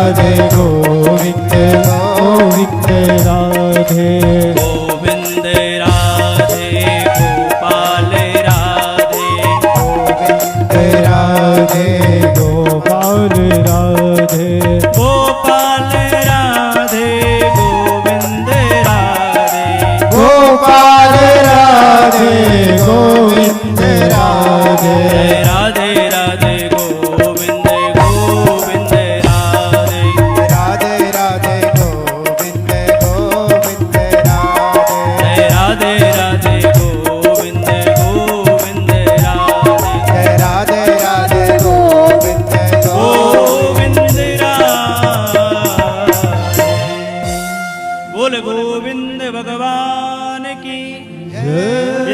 राधे गोविंद गोविंद राधे गोविंद राधे गोपाल राधे गोविंद राधे गोपाल राधे गोपाल राधे गोविंद राधे गोपाल राधे गोविंद राधे राधे राधे गोविंद गोविंद राधे राधे राधे गोविंद गोविंद राधे राधे राधे गोविंद गोविंद राधे राधे राधे गोविंद गोविंद राधे बोल गोविंद भगवान की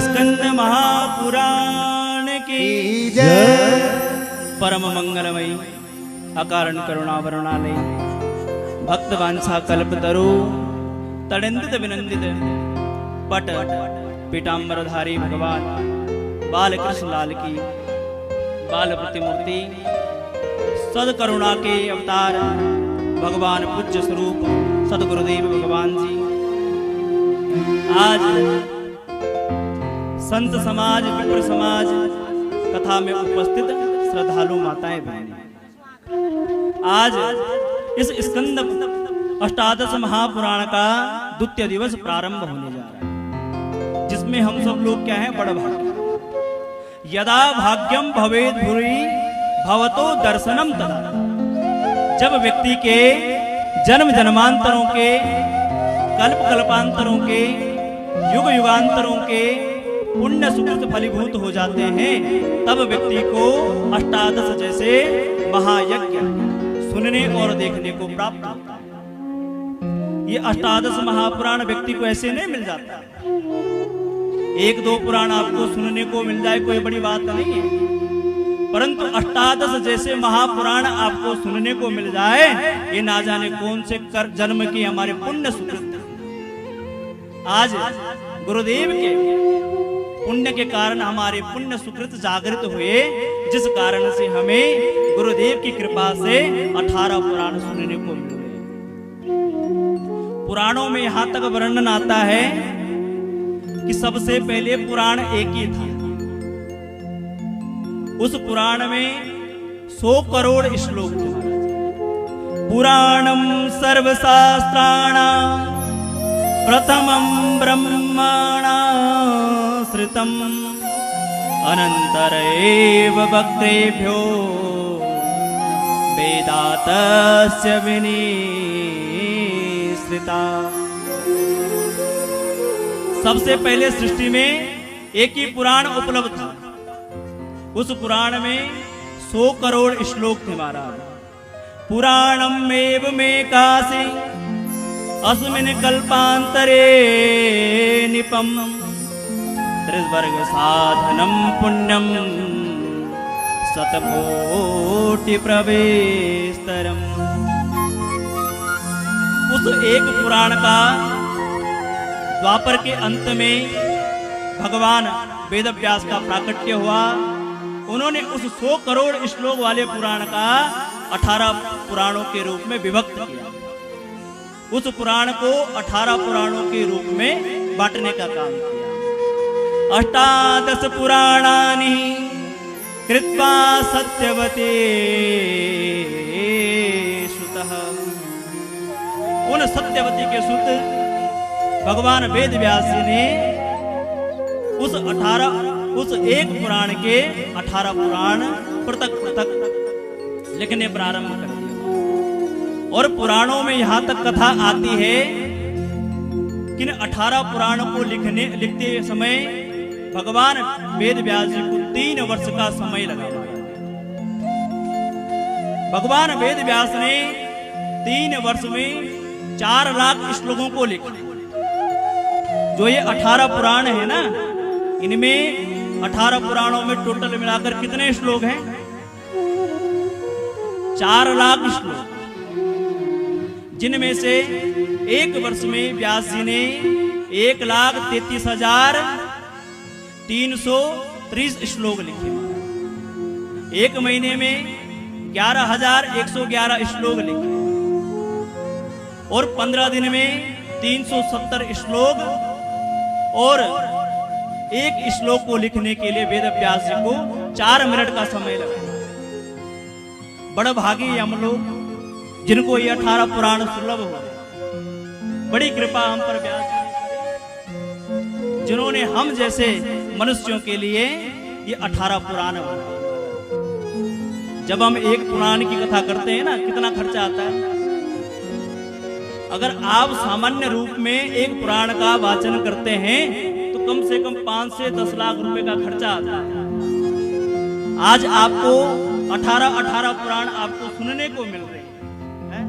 स्कंद महापुराण की जय परम मंगलमयी अकारण करुणा वरुणालय भक्त वांछा कल्पतरु तड़िंदित विनंदित पट पीतांबरधारी भगवान बाल कृष्ण लाल की बाल प्रतिमूर्ति सद करुणा के अवतार भगवान पूज्य स्वरूप सदगुरुदेव भगवान जी आज संत समाज विप्र समाज कथा में उपस्थित श्रद्धालु माताएं बहनें आज इस स्कंद अष्टादश महापुराण का द्वितीय दिवस प्रारंभ होने जा रहा है जिसमें हम सब लोग क्या हैं बड़ भाग्य यदा भाग्यम भवेद भूरि भवतो दर्शनम तदा जब व्यक्ति के जन्म जन्मांतरों के कल्प कल्पांतरों के युग युगांतरों के पुण्य सुकृत फलीभूत हो जाते हैं तब व्यक्ति को अष्टादश जैसे महायज्ञ सुनने और देखने को प्राप्त होता है। ये अष्टादश महापुराण व्यक्ति को ऐसे नहीं मिल जाता। एक दो पुराण आपको सुनने को मिल जाए कोई बड़ी बात नहीं है, परंतु अष्टादश जैसे महापुराण आपको सुनने को मिल जाए ये ना जाने कौन से कर जन्म की हमारे पुण्य सुकृत। आज गुरुदेव के पुण्य के कारण हमारे पुण्य सुकृत जागृत हुए जिस कारण से हमें गुरुदेव की कृपा से 18 पुराण सुनने को मिल गए। पुराणों में यहां तक वर्णन आता है कि सबसे पहले पुराण एक ही था। उस पुराण में 100 करोड़ श्लोक थे। पुराणम सर्वशास्त्राणां प्रथमं ब्रह्मणा श्रुतम् अनंतर एव भक्तेभ्यो वेदातस्य विनिश्रिता। सबसे पहले सृष्टि में एक ही पुराण उपलब्ध था। उस पुराण में 100 करोड़ श्लोक थे महाराज। पुराणम एव में काशी अस्मिन् कल्पांतरे निपम त्रिवर्ग साधनम पुण्यम शतकोटि प्रवेशतरम। उस एक पुराण का द्वापर के अंत में भगवान वेदव्यास का प्राकट्य हुआ। उन्होंने उस 100 करोड़ श्लोक वाले पुराण का 18 पुराणों के रूप में विभक्त किया। उस पुराण को 18 पुराणों के रूप में बांटने का काम किया। अष्टादश पुराणानि कृत्वा सत्यवते सुतः। उन सत्यवती के सुत भगवान वेद व्यास जी ने उस एक पुराण के 18 पुराण पृथक पृथक लिखने प्रारंभ कर दिया। और पुराणों में यहां तक कथा आती है कि 18 पुराणों को लिखते समय भगवान वेद व्यास जी को 3 वर्ष का समय लगा। भगवान वेद व्यास ने 3 वर्ष में 4 लाख श्लोकों को लिखा। जो ये 18 पुराण है ना, इनमें 18 पुराणों में टोटल मिलाकर कितने श्लोक हैं? 4 लाख श्लोक, जिनमें से एक वर्ष में व्यास जी ने 1,33,330 श्लोक लिखे। एक महीने में 11,111 श्लोक लिखे। और 15 दिन में 370 श्लोक और एक श्लोक को लिखने के लिए वेद व्यास जी को 4 मिनट का समय लगा। बड़ा भागी हम लोग जिनको ये 18 पुराण सुलभ हो, बड़ी कृपा हम पर व्यास जी जिन्होंने हम जैसे मनुष्यों के लिए ये 18 पुराण बनाए। जब हम एक पुराण की कथा करते हैं ना, कितना खर्चा आता है। अगर आप सामान्य रूप में एक पुराण का वाचन करते हैं तो कम से कम 5 से 10 लाख रुपए का खर्चा आता है। आज आपको 18 पुराण आपको सुनने को मिल रहे हैं,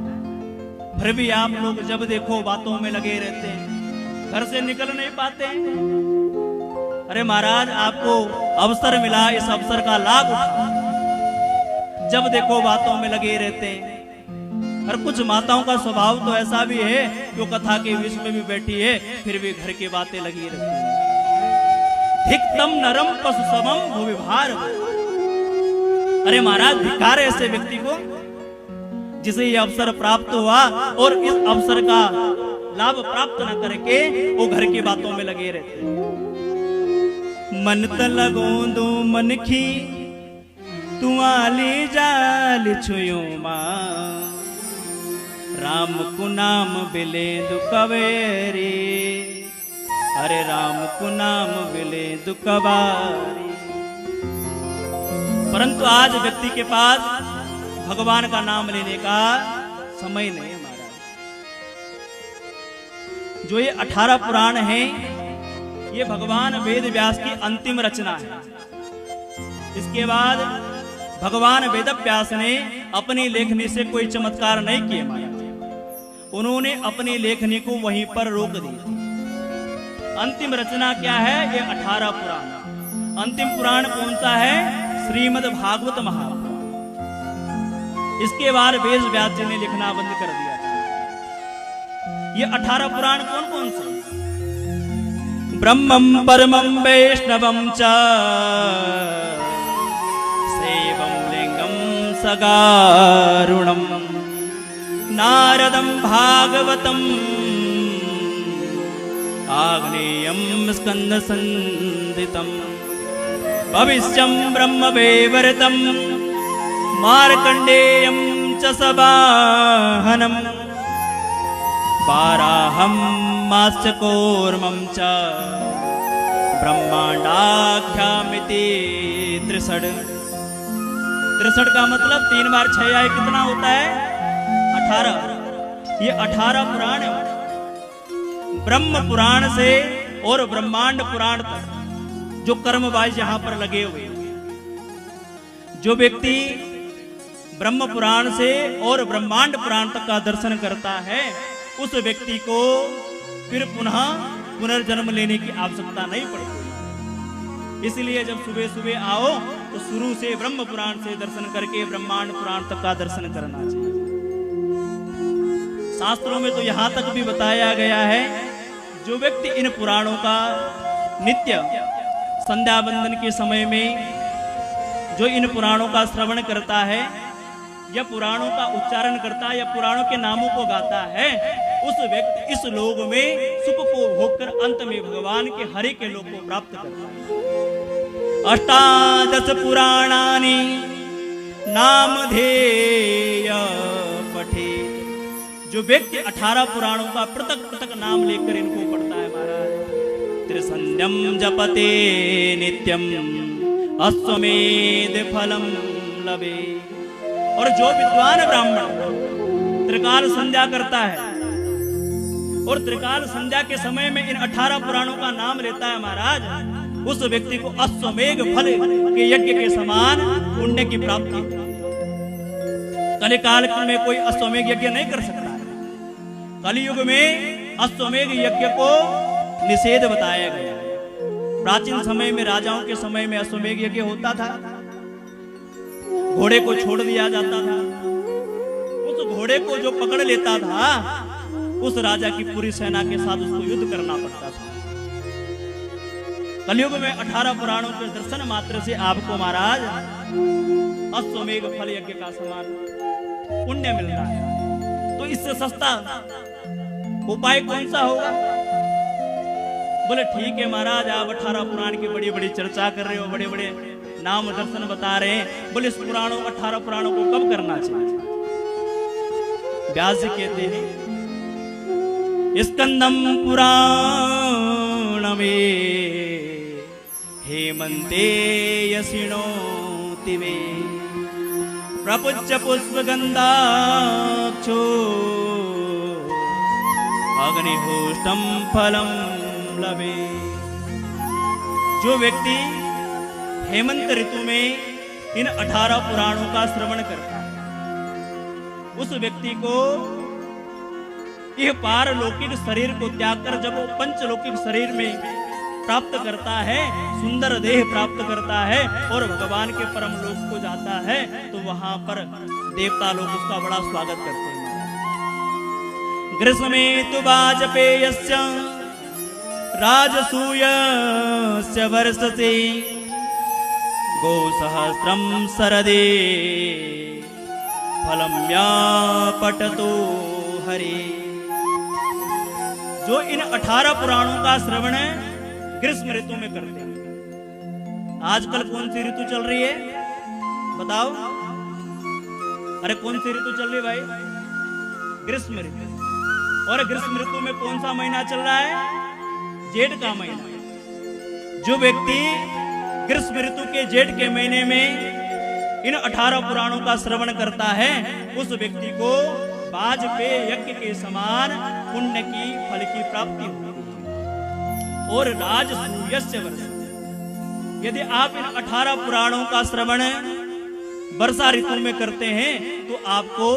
फिर भी आप लोग जब देखो बातों में लगे रहते हैं, घर से निकल नहीं पाते हैं। अरे महाराज, आपको अवसर मिला, इस अवसर का लाभ उठाओ। जब देखो बातों में लगे रहते हैं। और कुछ माताओं का स्वभाव तो ऐसा भी है कि वो कथा के विषय में भी बैठी है, फिर भी घर की बातें लगी रहती है। धिक्तम नरम पशु समम भुविभार। अरे महाराज, धिक्कार है ऐसे व्यक्ति को जिसे ये अवसर प्राप्त हुआ और इस अवसर का लाभ प्राप्त न करके वो घर की बातों में लगे रहते हैं। मन तलगो दो मनखी तू आली जाल छुयो मां, राम को नाम बिले दुकवेरी। अरे राम को नाम बिले दुकवारी। परंतु आज व्यक्ति के पास भगवान का नाम लेने का समय नहीं है महाराज। जो ये 18 पुराण हैं, ये भगवान वेद व्यास की अंतिम रचना है। इसके बाद भगवान वेद व्यास ने अपनी लेखनी से कोई चमत्कार नहीं किए महाराज। उन्होंने अपनी लेखनी को वहीं पर रोक दी। अंतिम रचना क्या है? ये 18 पुराण। अंतिम पुराण कौन सा है? श्रीमद् भागवत महापुराण। इसके बाद वेद व्यास जी ने लिखना बंद कर दिया था। ये 18 पुराण कौन कौन से? ब्रह्मम परमम वैष्णवम च सेवम लिंगम सगारुणम नारदं भागवतम आग्नेयं स्कंद संदितम भविष्यं ब्रह्म वैवर्तम मार्कंडेयं च सबाहनम वाराहं मास्य कूर्मं च ब्रह्मांडाख्यामिति त्रिषड। त्रिषड का मतलब 3 बार 6 आए कितना होता है? 18। ये 18 पुराण है। ब्रह्म पुराण से और ब्रह्मांड पुराण तक जो कर्मवाज यहाँ पर लगे हुए, जो व्यक्ति ब्रह्म पुराण से और ब्रह्मांड पुराण तक का दर्शन करता है, उस व्यक्ति को फिर पुनः पुनर्जन्म लेने की आवश्यकता नहीं पड़ती। इसलिए जब सुबह सुबह आओ तो शुरू से ब्रह्म पुराण से दर्शन करके ब्रह्मांड पुराण तक का दर्शन करना चाहिए। शास्त्रों में तो यहाँ तक भी बताया गया है, जो व्यक्ति इन पुराणों का नित्य संध्या बंदन के समय में जो इन पुराणों का श्रवण करता है या पुराणों का उच्चारण करता है या पुराणों के नामों को गाता है, उस व्यक्ति इस लोक में सुख को भोगकर अंत में भगवान के हरे के लोक को प्राप्त करता है। अष्टादश पुराणानि नामधेय पठे। जो व्यक्ति 18 पुराणों का पृथक पृथक नाम लेकर इनको पढ़ता है महाराज, त्रिसंध्यम जपते नित्यम अश्वमेध फलम लभे। और जो विद्वान ब्राह्मण त्रिकाल संध्या करता है और त्रिकाल संध्या के समय में इन 18 पुराणों का नाम लेता है महाराज, उस व्यक्ति को अश्वमेघ फल के यज्ञ के समान पुण्य की प्राप्ति। कलिकाल में कोई अश्वमेघ यज्ञ नहीं कर सकता। कलियुग में अश्वमेघ यज्ञ को निषेध बताया गया है। प्राचीन समय में राजाओं के समय में अश्वमेघ यज्ञ होता था, घोड़े को छोड़ दिया जाता था। उस घोड़े को जो पकड़ लेता था, उस राजा की पूरी सेना के साथ उसको युद्ध करना पड़ता था। कलयुग में 18 पुराणों के दर्शन मात्र से आपको महाराज अश्वमेघ फल यज्ञ का समान पुण्य मिलता है। तो तो इससे सस्ता उपाय कौन सा होगा? बोले ठीक है महाराज, आप 18 पुराण की बड़ी बड़ी चर्चा कर रहे हो, बड़े बड़े नाम दर्शन बता रहे हैं। बोले इस 18 पुराणों को कब करना चाहिए? व्यास जी कहते हैं स्कंदम पुराण में हेमंते यसिनो तिवे प्रपुच्च पुष्पगंधाक्षो अग्निहोष्टम फलम लवे। जो व्यक्ति हेमंत ऋतु में इन 18 पुराणों का श्रवण करता है, उस व्यक्ति को यह पारलौकिक शरीर को त्याग कर जब वो पंचलौकिक शरीर में प्राप्त करता है, सुंदर देह प्राप्त करता है और भगवान के परम लोक को जाता है, तो वहां पर देवता लोग उसका बड़ा स्वागत करते हैं। ग्रीष्मे तु वाजपेयस्य राजसूयस्य वर्षसे गोसहस्रम शरदे फलम व्यापटतो हरे। जो इन 18 पुराणों का श्रवण ग्रीष्म ऋतु में करते हैं। आजकल कौन सी ऋतु चल रही है बताओ? अरे कौन सी ऋतु चल रही है भाई? ग्रीष्म ऋतु। और ग्रीष्म ऋतु में कौन सा महीना चल रहा है? जेठ का महीना। जो व्यक्ति ग्रीष्म ऋतु के जेठ के महीने में इन 18 पुराणों का श्रवण करता है, उस व्यक्ति को वाजपेय यज्ञ के समान पुण्य की फल की प्राप्ति होती है। और राजसूयस्य वर्ष, यदि आप इन 18 पुराणों का श्रवण वर्षा ऋतु में करते हैं तो आपको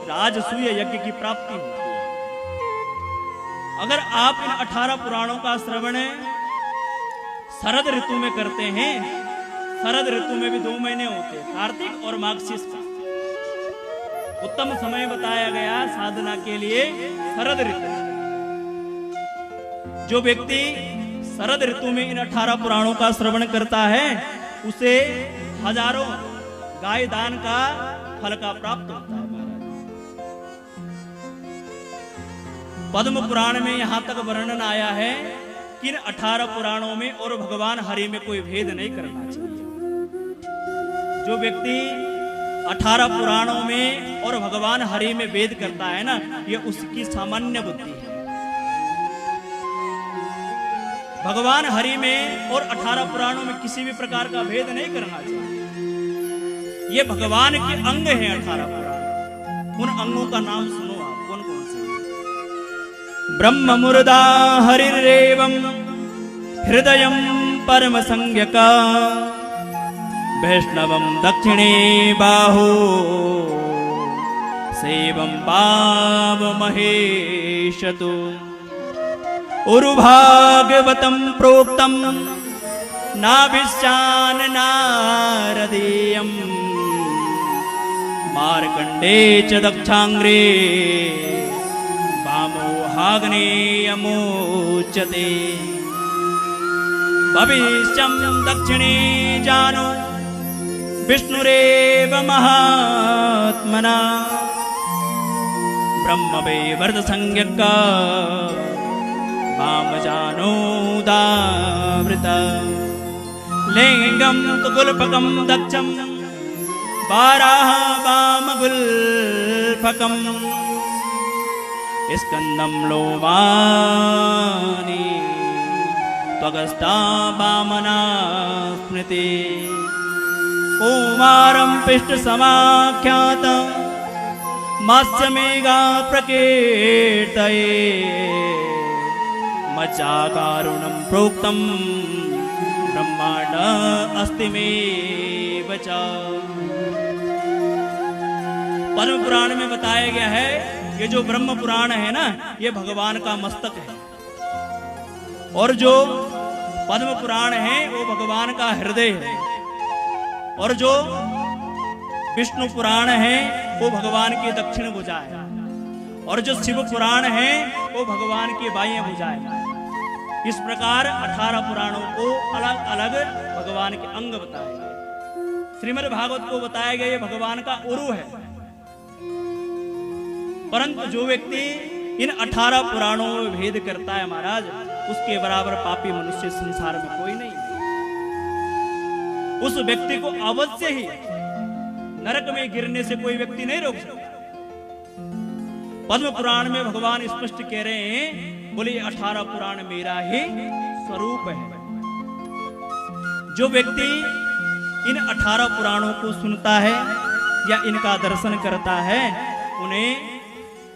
राजसूय यज्ञ की प्राप्ति होती है। अगर आप इन 18 पुराणों का श्रवण शरद ऋतु में करते हैं, शरद ऋतु में भी 2 महीने होते हैं, कार्तिक और माघशीर्ष का। उत्तम समय बताया गया साधना के लिए शरद ऋतु। जो व्यक्ति शरद ऋतु में इन 18 पुराणों का श्रवण करता है, उसे हजारों गाय दान का फल का प्राप्त होता है। पद्म पुराण में यहां तक वर्णन आया है कि इन 18 पुराणों में और भगवान हरि में कोई भेद नहीं करना चाहिए। जो व्यक्ति 18 पुराणों में और भगवान हरि में भेद करता है ना, यह उसकी सामान्य बुद्धि है। भगवान हरि में और 18 पुराणों में किसी भी प्रकार का भेद नहीं करना चाहिए। ये भगवान के अंग हैं 18 पुराण। उन अंगों का नाम सुनो आप, कौन कौन से? ब्रह्म मुर्दा हरिरेवम हृदयम परम संज्ञका वैष्णवम दक्षिणे बाहो सेवम पाव महेशतु उरुभागवतम प्रोक्तम नाभिश्चान नारदीयम मार्कंडे च दक्षांग्रे वामोहाग्नेयमुच्यते भविष्यं दक्षिणे जानो विष्णुरेव महात्मना ब्रह्मवैवर्त संज्ञका वामजानोदावृत लिंगं तु गुल्फकं दक्षं वाराह वामगुल्फकं स्कन्दं लोमानि त्वगस्ता वामना स्मृति कौमारं पिष्टसमाख्यातं मत्स्यमेघा प्रकीर्तये मच्चाकारुणं प्रोक्तं ब्रह्मांड अस्ति मे वच। पद्म पुराण में बताया गया है, ये जो ब्रह्म पुराण है ना, ये भगवान का मस्तक है, और जो पद्म पुराण है वो भगवान का हृदय है, और जो विष्णु पुराण है वो भगवान की दक्षिण भुजा है, और जो शिव पुराण है वो भगवान की बाह्य भुजा है। इस प्रकार 18 पुराणों को अलग अलग भगवान के अंग बताए गए। श्रीमद् भागवत को बताया गया ये भगवान का उरु है। परंतु जो व्यक्ति इन 18 पुराणों में भेद करता है महाराज, उसके बराबर पापी मनुष्य संसार में कोई नहीं। उस व्यक्ति को अवश्य ही नरक में गिरने से कोई व्यक्ति नहीं रोक सकता। पद्म पुराण में भगवान स्पष्ट कह रहे हैं, बोले 18 पुराण मेरा ही स्वरूप है। जो व्यक्ति इन 18 पुराणों को सुनता है या इनका दर्शन करता है, उन्हें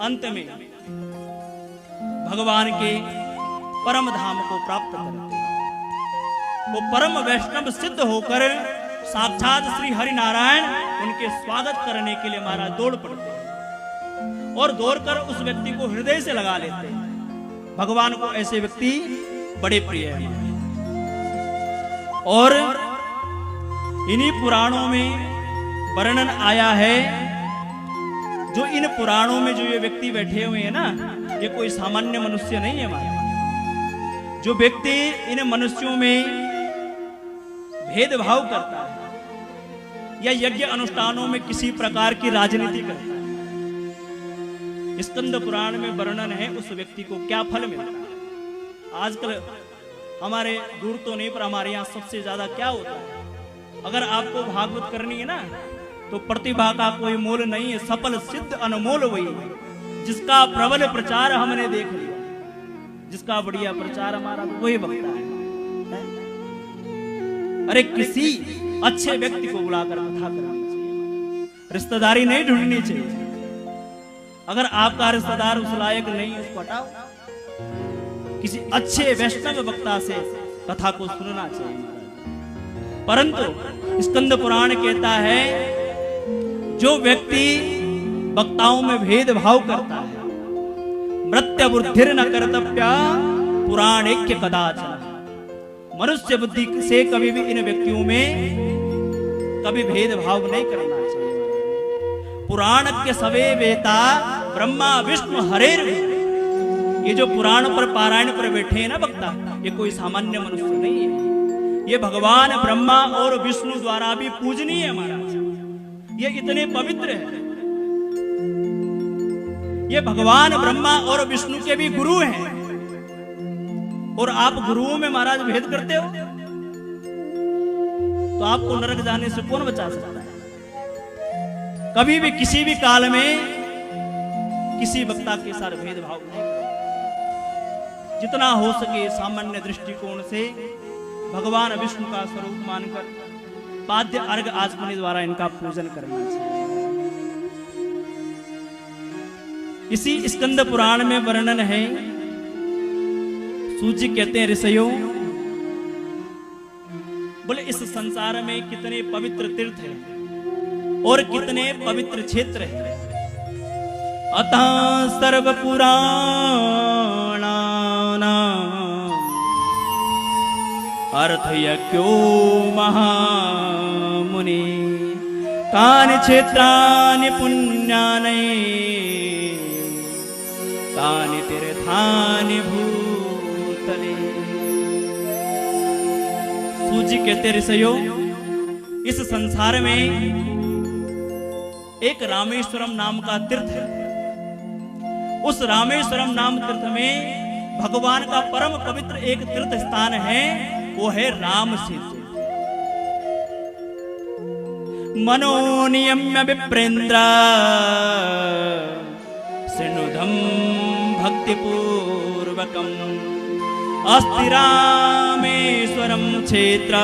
अंत में भगवान के परम धाम को प्राप्त करते हैं। वो परम वैष्णव सिद्ध होकर साक्षात श्री हरि नारायण उनके स्वागत करने के लिए महाराज दौड़ पड़ते हैं और दौड़कर उस व्यक्ति को हृदय से लगा लेते हैं। भगवान को ऐसे व्यक्ति बड़े प्रिय हैं। और इन्हीं पुराणों में वर्णन आया है, जो इन पुराणों में जो ये व्यक्ति बैठे हुए हैं ना, ये कोई सामान्य मनुष्य नहीं है हमारे। जो व्यक्ति इन मनुष्यों में भेदभाव करता है या यज्ञ अनुष्ठानों में किसी प्रकार की राजनीति करता है, स्कंद पुराण में वर्णन है उस व्यक्ति को क्या फल मिलता है। आजकल हमारे दूर तो नहीं, पर हमारे यहाँ सबसे ज्यादा क्या होता है, अगर आपको भागवत करनी है ना, तो प्रतिभा का कोई मोल नहीं है, सफल सिद्ध अनमोल वही है जिसका प्रबल प्रचार हमने देख लिया। जिसका बढ़िया प्रचार हमारा वही बकता है। अरे किसी अच्छे व्यक्ति को बुलाकर कथा करनी चाहिए, रिश्तेदारी नहीं ढूंढनी चाहिए। अगर आपका रिश्तेदार उस लायक नहीं है, उसको हटाओ। किसी अच्छे वैष्णव वक्ता से कथा को सुनना चाहिए। परंतु स्कंद पुराण कहता है, जो व्यक्ति वक्ताओं में भेदभाव करता है, मृत्य बुद्धिर न कर्तव्या पुराणैक्य कदाचन। मनुष्य बुद्धि से कभी भी इन व्यक्तियों में कभी भेदभाव नहीं करना चाहिए। पुराणज्ञ सवे वेता ब्रह्मा विष्णु हरेर। ये जो पुराण पर पारायण पर बैठे हैं ना वक्ता, ये कोई सामान्य मनुष्य नहीं है। ये भगवान ब्रह्मा और विष्णु द्वारा भी पूजनीय है महाराज। ये इतने पवित्र है। ये भगवान ब्रह्मा और विष्णु के भी गुरु हैं, और आप गुरुओं में महाराज भेद करते हो, तो आपको नरक जाने से कौन बचा सकता है। कभी भी किसी भी काल में किसी वक्ता के साथ भेदभाव नहीं करो। जितना हो सके सामान्य दृष्टिकोण से भगवान विष्णु का स्वरूप मानकर पाद्य अर्घ आचमनी द्वारा इनका पूजन करना चाहिए। इसी स्कंद पुराण में वर्णन है, सूजी कहते हैं ऋषियों, बोले इस संसार में कितने पवित्र तीर्थ हैं और कितने पवित्र क्षेत्र हैं। अतः सर्व पुराणानां अर्थयज्ञो महामुनि कानि क्षेत्राणि पुण्यानि तानि तीर्थानि भूतले। सूजी कहते ऋषियों, इस संसार में एक रामेश्वरम नाम का तीर्थ है। उस रामेश्वरम नाम तीर्थ में भगवान का परम पवित्र एक तीर्थ स्थान है, वो है राम सेतु। मनोनियम्य विप्रेन्द्र सिनुधम भक्तिपूर्वकम अस्ति रामेश्वरम क्षेत्र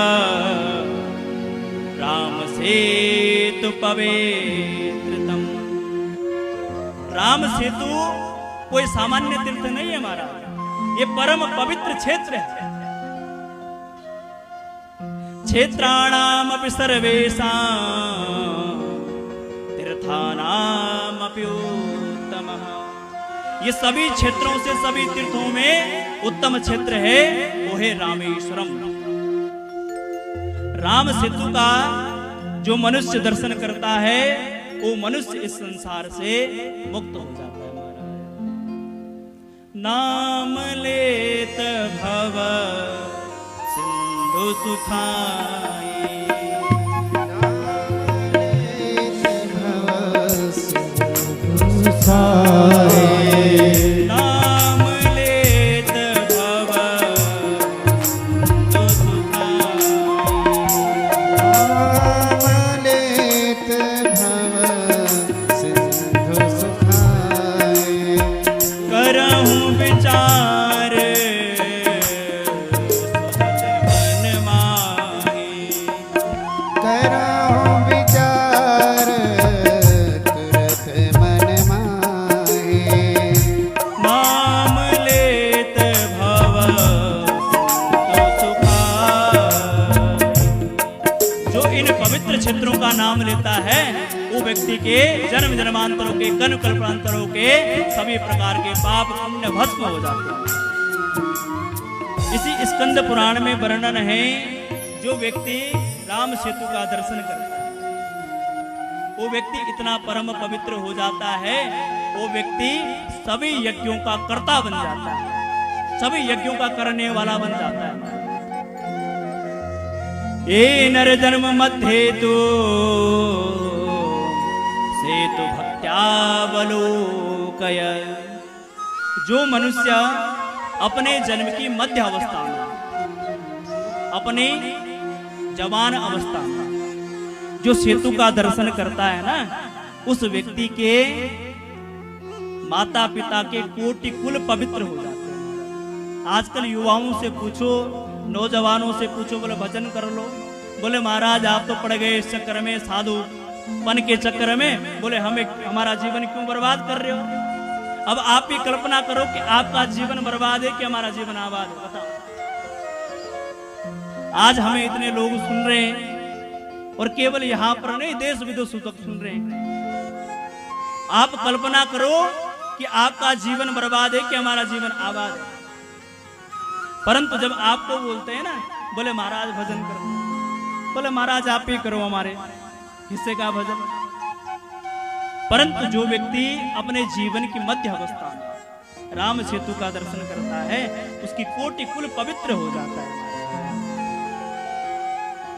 राम सेतु पवित्रतम। राम सेतु कोई सामान्य तीर्थ नहीं है हमारा, ये परम पवित्र क्षेत्र है। क्षेत्राणामपि सर्वेषां तीर्थानामपि उत्तमः। ये सभी क्षेत्रों से सभी तीर्थों में उत्तम क्षेत्र है, वो है रामेश्वरम। राम सेतु का जो मनुष्य दर्शन करता है, वो मनुष्य इस संसार से मुक्त हो जाता है महाराज। नाम लेत भव सिंधु सुखाए, सा नाम लेता है वो व्यक्ति के जन्म जन्मांतरों के कल्प कल्पांतरों के सभी प्रकार के पाप पुण्य भस्म हो जाते हैं। इसी स्कंद पुराण में वर्णन है, जो व्यक्ति राम सेतु का दर्शन करता है वो व्यक्ति इतना परम पवित्र हो जाता है, वो व्यक्ति सभी यज्ञों का कर्ता बन जाता है, सभी यज्ञों का करने वाला बन जाता है। ये नर जन्म मध्य तो सेतु भक्त्यावलोकय, जो मनुष्य अपने जन्म की मध्य अवस्था में, अपने जवान अवस्था में जो सेतु का दर्शन करता है ना, उस व्यक्ति के माता पिता के कोटि कुल पवित्र हो जाते हैं। आजकल युवाओं से पूछो, नौजवानों से पूछो, बोले भजन कर लो, बोले महाराज आप तो पड़ गए इस चक्कर में, साधु पन के चक्कर में, बोले हमें हमारा जीवन क्यों बर्बाद कर रहे हो। अब आप भी कल्पना करो कि आपका जीवन बर्बाद है कि हमारा जीवन आबाद है, बताओ। आज हमें इतने लोग सुन रहे हैं, और केवल यहां पर नहीं, देश विदेश तक सुन रहे हैं। आप कल्पना करो कि आपका जीवन बर्बाद है कि हमारा जीवन आबाद है। परंतु जब आपको बोलते हैं ना, बोले महाराज भजन करो, बोले महाराज आप ही करो हमारे हिस्से का भजन। परंतु जो व्यक्ति अपने जीवन की मध्य अवस्था में राम सेतु का दर्शन करता है, उसकी कोटि कुल पवित्र हो जाता है।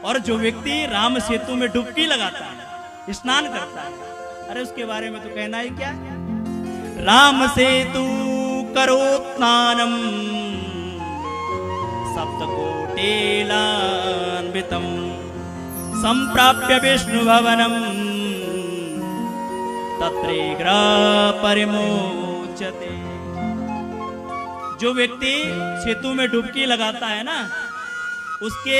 और जो व्यक्ति राम सेतु में डुबकी लगाता है, स्नान करता है, अरे उसके बारे में तो कहना ही क्या। राम सेतु करो स्नानम सप्तकोटिलान्वितम संप्राप्य विष्णु भवनम तत्रैग्रा परिमोचते। जो व्यक्ति सेतु में डुबकी लगाता है ना, उसके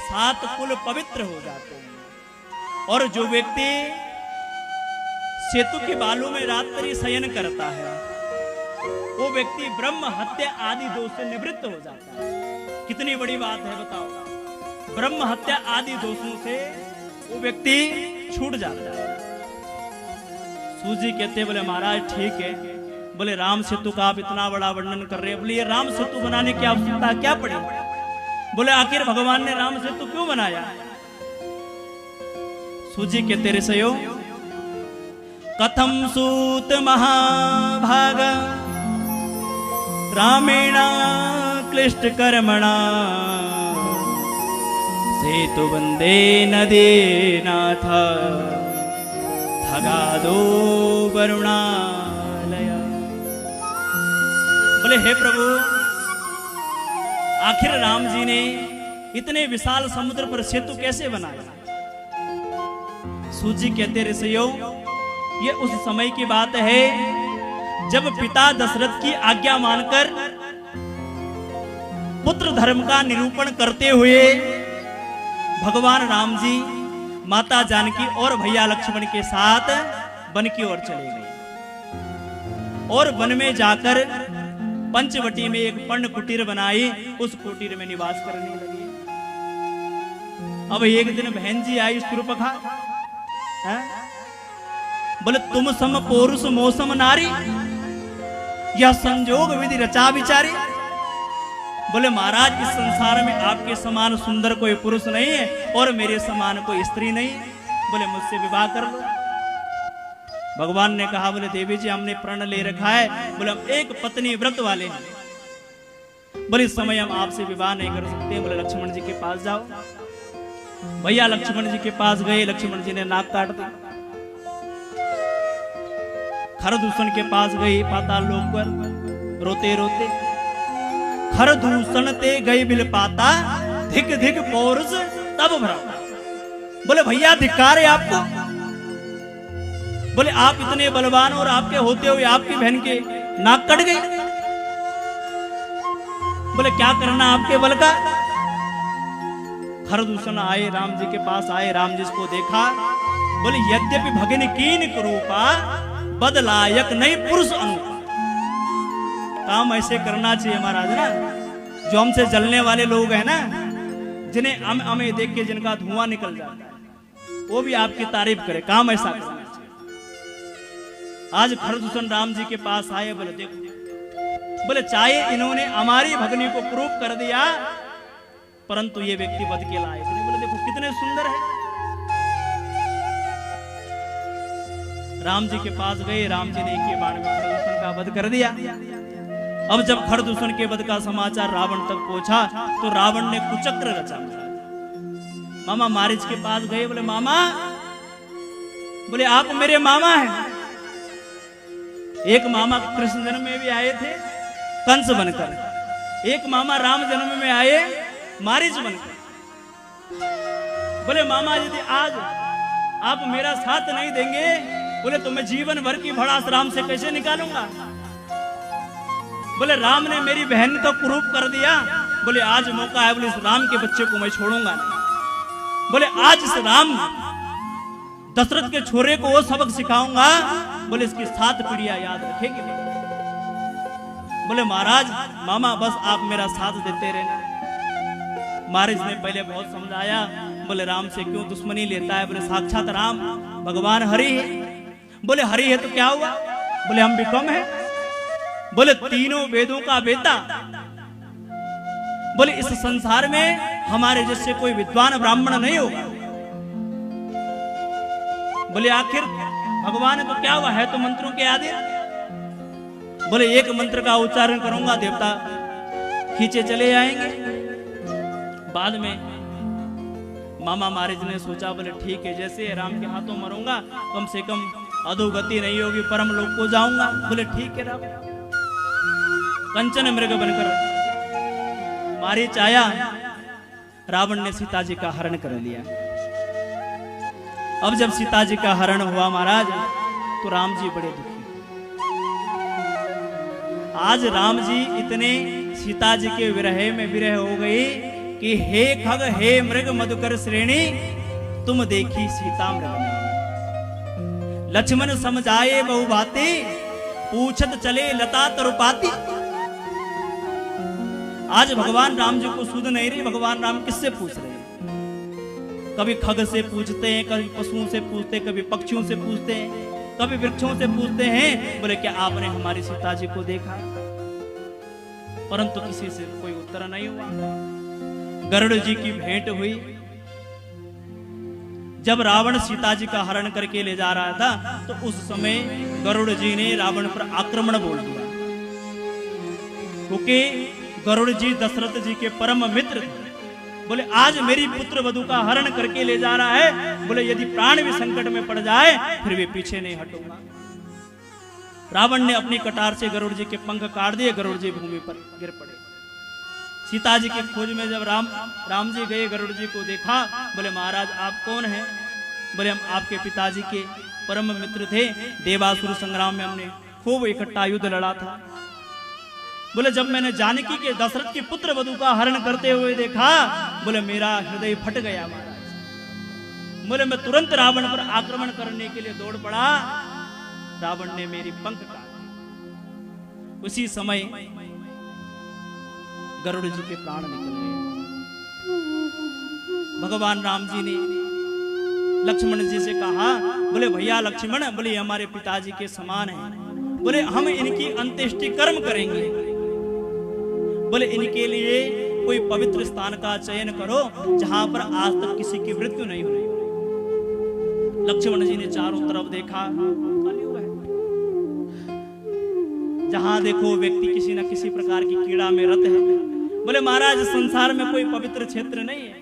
7 कुल पवित्र हो जाते हैं। और जो व्यक्ति सेतु के बालू में रात्रि शयन करता है, वो व्यक्ति ब्रह्म हत्या आदि दोष से निवृत्त हो जाता है। कितनी बड़ी बात है बताओ। ब्रह्म हत्या आदि दोषों से वो व्यक्ति छूट जाता है। सूजी कहते बोले महाराज ठीक है, बोले राम सेतु का आप इतना बड़ा वर्णन कर रहे हैं, बोले ये राम सेतु बनाने की आवश्यकता क्या पड़ी। बोले आखिर भगवान ने राम सेतु क्यों बनाया। सूजी कहते ऋषयो कथम सूत महाभाग रामेण क्लिष्ट कर्मणा सेतु वंदे नदी नाथ थगादो वरुणालय। बोले हे प्रभु, आखिर राम जी ने इतने विशाल समुद्र पर सेतु कैसे बनाया। सूजी कहते ऋषियों, ये उस समय की बात है जब पिता दशरथ की आज्ञा मानकर पुत्र धर्म का निरूपण करते हुए भगवान राम जी माता जानकी और भैया लक्ष्मण के साथ वन की ओर चले गए, और वन में जाकर पंचवटी में एक पर्ण कुटीर बनाई, उस कुटीर में निवास करने लगे। अब एक दिन बहन जी आई सुरपखा, बोले तुम सम पौरुष मौसम नारी, यह संजोग विधि रचा विचारी। बोले महाराज इस संसार में आपके समान सुंदर कोई पुरुष नहीं है और मेरे समान कोई स्त्री नहीं है, बोले मुझसे विवाह कर लो। भगवान ने कहा, बोले देवी जी हमने प्रण ले रखा है, बोले हम एक पत्नी व्रत वाले हैं, बोले इस समय हम आपसे विवाह नहीं कर सकते। बोले लक्ष्मण जी के पास जाओ। भैया लक्ष्मण जी के पास गए, लक्ष्मण जी ने नाक काट दिया। खरदूषण के पास गई पाताल लोक पर रोते रोते, खरदूषण ते गई बिल पाता धिक धिक पौरुष तब भरा। बोले भैया धिक्कार है आपको, बोले आप इतने बलवान और आपके होते हुए आपकी बहन के नाक कट गई। बोले क्या करना आपके बल का। खरदूषण आए राम जी के पास आए, राम जी को देखा, बोले यद्यपि भगिन कीन कुरूपा बदलायक नहीं पुरुष अनुपा। काम ऐसे करना चाहिए महाराज ना, जो हमसे जलने वाले लोग हैं ना, जिन्हें हमें देख के जिनका धुआं निकल जाता है, वो भी आपकी तारीफ करे। काम ऐसा करना चाहिए। आज खरदूषण राम जी के पास आए, बोले देखो, बोले चाहे इन्होंने हमारी भगनी को क्रूप कर दिया, परंतु ये व्यक्ति वध के लायक नहीं। बोले देखो कितने सुंदर है। राम जी के पास गए, राम जी ने एक ही बाण में खरदूषण का वध कर दिया। अब जब खरदूषण के वध का समाचार रावण तक पहुंचा तो रावण ने कुचक्र रचा। मामा मारीच के पास गए, बोले मामा, बोले आप मेरे मामा हैं। एक मामा कृष्ण जन्म में भी आए थे कंस बनकर, एक मामा राम जन्म में आए मारीच बनकर। बोले मामा यदि आज आप मेरा साथ नहीं देंगे, बोले तो मैं जीवन भर की भड़ास राम से कैसे निकालूंगा। बोले राम ने मेरी बहन को कुरूप कर दिया, बोले आज मौका है, बोले इस राम के बच्चे को मैं छोड़ूंगा नहीं। बोले आज इस राम दशरथ के छोरे को वो सबक सिखाऊंगा, बोले इसकी 7 पीढ़ियां याद रखेगी। बोले महाराज मामा बस आप मेरा साथ देते रहना। महाराज ने पहले बहुत समझाया, बोले राम से क्यों दुश्मनी लेता है, बोले साक्षात राम भगवान हरि है। बोले हरि है तो क्या हुआ, बोले हम भी कम है। बोले तीनों वेदों का वेता, बोले इस संसार में हमारे जैसे कोई विद्वान ब्राह्मण नहीं होगा। बोले आखिर भगवान है तो क्या हुआ, है तो मंत्रों के आदि। बोले एक मंत्र का उच्चारण करूंगा, देवता खींचे चले जाएंगे। बाद में मामा महाराज ने सोचा, बोले ठीक है, जैसे राम के हाथों मरूंगा कम से कम अधोगति नहीं होगी, परम लोक को जाऊंगा। बोले ठीक है राम। कंचन मृग बनकर मारीच आया, रावण ने सीता जी का हरण कर लिया। अब जब सीता जी का हरण हुआ महाराज, तो राम जी बड़े दुखी। आज राम जी इतने सीता जी के विरह में विरह हो गई कि हे खग हे मृग मधुकर श्रेणी, तुम देखी सीता मृग। लक्ष्मण समझाए बहु बातें, पूछत चले लता तरुपाती। आज भगवान राम जी को सुध नहीं रही, भगवान राम किससे पूछ रहे हैं? कभी खग से पूछते हैं, कभी पशुओं से पूछते हैं, कभी पक्षियों से पूछते हैं, कभी वृक्षों से पूछते हैं। बोले क्या आपने हमारी सीता जी को देखा? परंतु किसी से कोई उत्तर नहीं हुआ। गरुड़ जी की भेंट हुई। जब रावण सीता जी का हरण करके ले जा रहा था, तो उस समय गरुड़ जी ने रावण पर आक्रमण बोल दिया, क्योंकि गरुड़ जी दशरथ जी के परम मित्र थे। बोले आज मेरी पुत्र वधु का हरण करके ले जा रहा है, बोले यदि प्राण भी संकट में पड़ जाए फिर भी पीछे नहीं हटूंगा। रावण ने अपनी कटार से गरुड़ जी के पंख काट दिए, गरुड़ जी भूमि पर गिर पड़े। सीता जी की खोज में जब राम जी गए, गरुड़ जी को देखा, बोले महाराज आप कौन हैं? बोले हम आपके पिताजी के परम मित्र थे, देवासुर संग्राम में हमने खूब इकट्ठा युद्ध लड़ा था। बोले जब मैंने जानकी के दशरथ की पुत्र वधु का हरण करते हुए देखा, बोले मेरा हृदय फट गया महाराज। बोले मैं तुरंत रावण पर आक्रमण करने के लिए दौड़ पड़ा, रावण ने मेरी पंख काट। उसी समय गरुड़ जी के प्राण निकल गए। भगवान राम जी ने लक्ष्मण जी से कहा, बोले भैया लक्ष्मण, बोले हमारे पिताजी के समान हैं, बोले हम इनकी अंत्येष्टि कर्म करेंगे, बोले इनके लिए कोई पवित्र स्थान का चयन करो जहां पर आज तक किसी की मृत्यु नहीं हुई। लक्ष्मण जी ने चारों तरफ देखा, जहां देखो व्यक्ति किसी न किसी प्रकार की कीड़ा में रत है। बोले महाराज संसार में कोई पवित्र क्षेत्र नहीं है।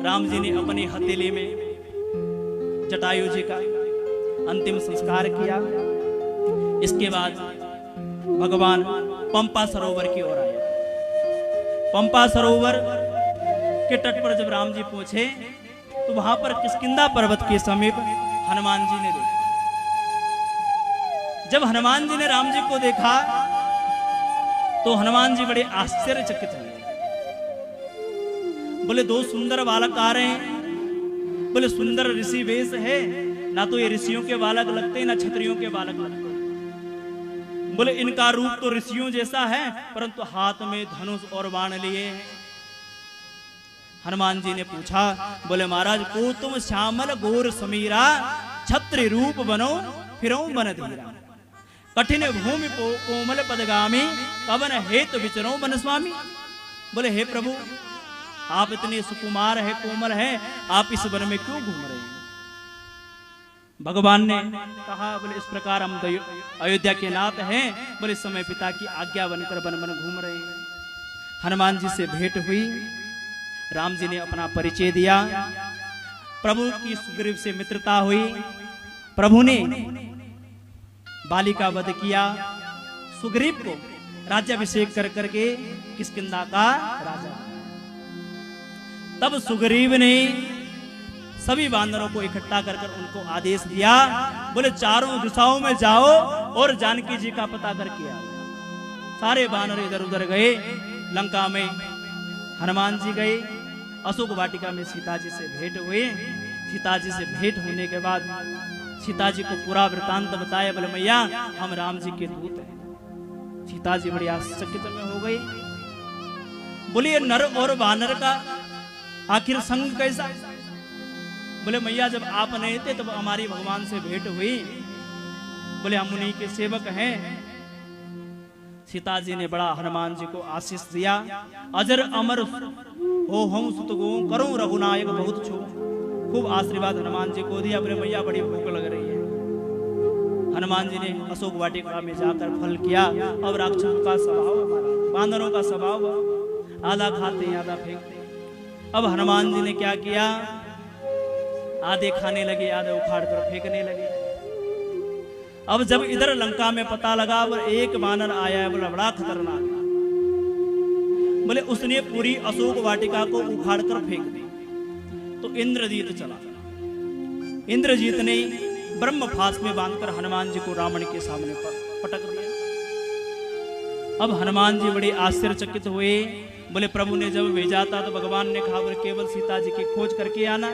राम जी ने अपनी हथेली में जटायु जी का अंतिम संस्कार किया। इसके बाद भगवान पंपा सरोवर की ओर आए। पंपा सरोवर के तट पर जब राम जी पहुंचे, तो वहां पर किष्किंधा पर्वत के समीप हनुमान जी ने देखा। जब हनुमान जी ने राम जी को देखा, तो हनुमान जी बड़े आश्चर्यचकित हुए। बोले दो सुंदर बालक आ रहे हैं, बोले सुंदर ऋषि वेश है, ना तो ये ऋषियों के बालक लगते ना क्षत्रियों के बालक लगते। बोले इनका रूप तो ऋषियों जैसा है, परंतु हाथ में धनुष और बाण लिए हैं। हनुमान जी ने पूछा, बोले महाराज को तुम श्यामल गोर समीरा, छत्र रूप बनो फिरो बन धीरा, कठिन भूमि कोमल पदगामी, कवन हेतु विचरो बन स्वामी। बोले हे प्रभु, आप इतने सुकुमार है, कोमल है, आप इस वन में क्यों घूम रहे हैं? भगवान ने कहा, बोले इस प्रकार हम अयोध्या के नाथ हैं, बोले इस समय पिता की आज्ञा बनकर वन वन घूम रहे हैं। हनुमान जी से भेंट हुई, राम जी ने अपना परिचय दिया, प्रभु की सुग्रीव से मित्रता हुई, प्रभु ने बाली का वध किया, सुग्रीव को राज्याभिषेक कर करके किष्किंधा का राजा। तब सुग्रीव ने सभी बांदरों को इकट्ठा कर उनको आदेश दिया, बोले चारों दिशाओं में जाओ और जानकी जी का पता करके आओ। सारे बानर इधर उधर गए, लंका में हनुमान जी गए, अशोक वाटिका में सीता जी से भेंट हुए। सीता जी से भेंट होने के बाद सीता जी को पूरा वृतांत बताया, बोले मैया हम राम जी के दूत हैं। सीता जी बड़ी आश्चर्यचकित में हो गई, बोले नर और वानर का आखिर संग कैसा? बोले मैया जब आप नहीं थे तब हमारी भगवान से भेंट हुई, बोले हम उन्हीं के सेवक हैं। सीता जी ने बड़ा हनुमान जी को आशीष दिया, अजर अमर हो हम सुत गो करूं रघुनायक बहुत छो। खूब आशीर्वाद हनुमान जी को दिया, बोले मैया बड़ी भूख लग रही है। हनुमान जी ने अशोक वाटिका में जाकर फल किया। अब राक्षसों का स्वभाव, बांदरों का स्वभाव, आधा खाते हैं आधा फेंकते हैं। अब हनुमान जी ने क्या किया, आधे खाने लगे, आधे उखाड़ कर फेंकने लगे। अब जब इधर लंका में पता लगा, वो एक बानर आया है, बोला बड़ा खतरनाक, बोले उसने पूरी अशोक वाटिका को उखाड़ कर फेंक दी। तो इंद्रजीत चला, इंद्रजीत ने ब्रह्म फास में बांधकर हनुमान जी को रावण के सामने पटक दिया। अब हनुमान जी बड़े आश्चर्यचकित हुए, बोले प्रभु ने जब भेजा था तो भगवान ने कहा बोले केवल सीता जी की खोज करके आना।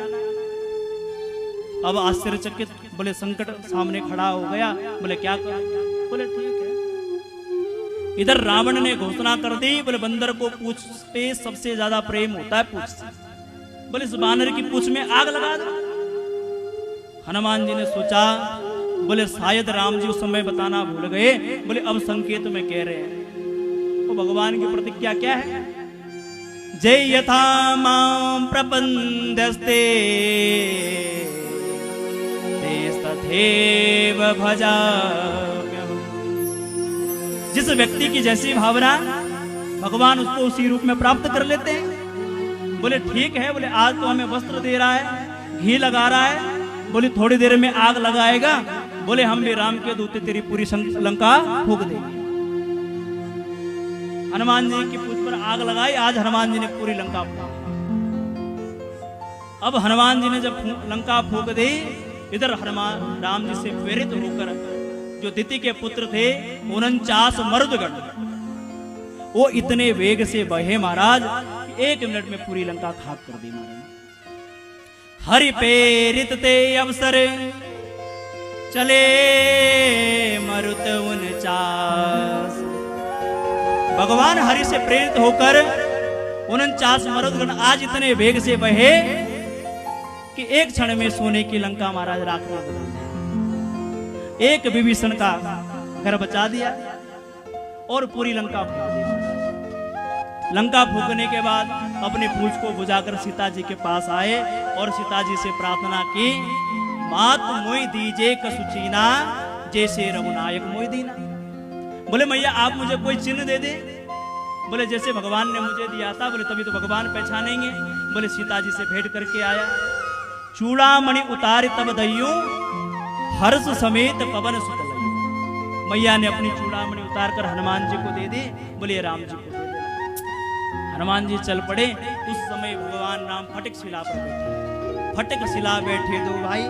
अब आश्चर्यचकित, बोले संकट सामने खड़ा हो गया, बोले क्या करें? बोले ठीक है। इधर रावण ने घोषणा कर दी, बोले बंदर को पूछ पे सबसे ज्यादा प्रेम होता है पूछ से, बोले इस बानर की पूछ में आग लगा दो। हनुमान जी ने सोचा, बोले शायद राम जी उस समय बताना भूल गए, बोले अब संकेत में कह रहे हैं। तो भगवान की प्रतिज्ञा क्या है, जय यथा मां प्रपंदस्ते तथैव भजाम्यहम्। जिस व्यक्ति की जैसी भावना, भगवान उसको उसी रूप में प्राप्त कर लेते हैं। बोले ठीक है, बोले आज तो हमें वस्त्र दे रहा है, घी लगा रहा है, बोले थोड़ी देर में आग लगाएगा, बोले हम भी राम के दूत तेरी पूरी लंका फूंक देंगे। हनुमान जी की पूछ पर आग लगाई, आज हनुमान जी ने पूरी लंका फूंक। अब हनुमान जी ने जब लंका फूंक दी, इधर हनुमान राम जी से प्रेरित होकर जो दिति के पुत्र थे 49 मर्दगण, वो इतने वेग से बहे महाराज कि 1 मिनट में पूरी लंका खाक कर दी महाराज। हरि प्रेरित ते अवसर चले मरुत 49। भगवान हरि से प्रेरित होकर 49 मरुदगण आज इतने वेग से बहे कि एक क्षण में सोने की लंका महाराज राख में बदल दी। एक विभीषण का घर बचा दिया और पूरी लंका फूंक दी। लंका फूंकने के बाद अपने पूंछ को बुझाकर सीता जी के पास आए और सीता जी से प्रार्थना की, मात मोई दीजे कसुचीना जैसे रघुनायक मोई दीना। बोले मैया आप मुझे कोई चिन्ह दे दे। बोले जैसे भगवान ने मुझे दिया था, बोले तभी तो भगवान पहचानेंगे। बोले सीता जी से भेंट करके आया, चूड़ामणि उतार तब दइयो हर्ष समेत पवन सुत लइयो। मैया ने अपनी चूड़ामणि उतार कर हनुमान जी को दे दी, बोले राम जी को दे देना। हनुमान जी चल पड़े। उस समय भगवान राम फटक शिला पर बैठे। फटक शिला बैठे दो भाई,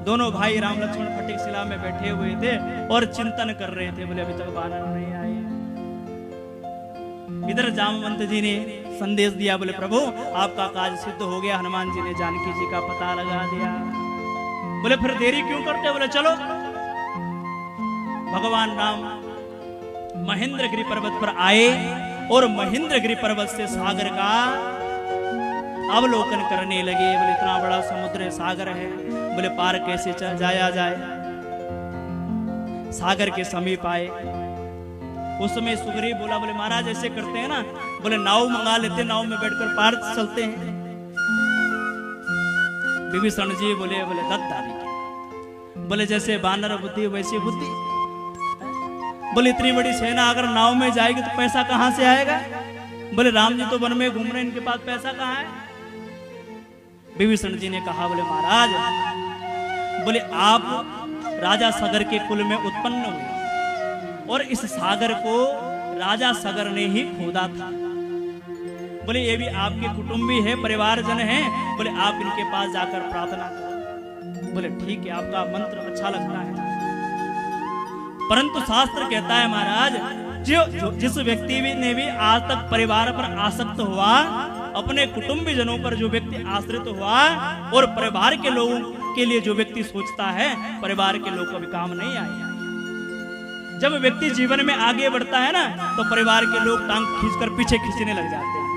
दोनों भाई राम लक्ष्मण फटक शिला में बैठे हुए थे और चिंतन कर रहे थे। बोले अभी तक बानर नहीं आए। इधर जामवंत जी ने संदेश दिया, बोले प्रभु आपका काज सिद्ध हो गया, हनुमान जी ने जानकी जी का पता लगा दिया। बोले फिर देरी क्यों करते? बोले चलो। भगवान राम महेंद्रगिरी पर्वत पर आए और महेंद्रगिरी पर्वत से सागर का अवलोकन करने लगे। बोले इतना बड़ा समुद्र है, सागर है, बोले पार कैसे जाया जाए। सागर के समीप आए। उस समय सुग्रीव बोला, बोले महाराज ऐसे करते हैं ना, बोले नाव मंगा लेते, नाव में बैठकर पार चलते हैं। विभीषण जी बोले दत्तारी, बोले जैसे बानर बुद्धि वैसी बुद्धि। बोले इतनी बड़ी सेना अगर नाव में जाएगी तो पैसा कहां से आएगा। बोले राम जी तो वन में घूम रहे, इनके पास पैसा कहां है। विभीषण जी ने कहा, बोले महाराज, बोले आप राजा सगर के कुल में उत्पन्न हुए और इस सागर को राजा सगर ने ही खोदा था। बोले ये भी आपके कुटुंबी है, परिवारजन है, बोले आप इनके पास जाकर प्रार्थना करो। बोले ठीक है, आपका मंत्र अच्छा लगता है, परंतु शास्त्र कहता है महाराज, जिस व्यक्ति ने भी आज तक परिवार पर आसक्त हुआ, अपने कुटुंबी जनों पर जो व्यक्ति आश्रित हुआ और परिवार के लोगों के लिए जो व्यक्ति सोचता है, परिवार के लोग कभी काम नहीं आए। जब व्यक्ति जीवन में आगे बढ़ता है ना, तो परिवार के लोग टांग खींचकर पीछे खींचने लग जाते हैं।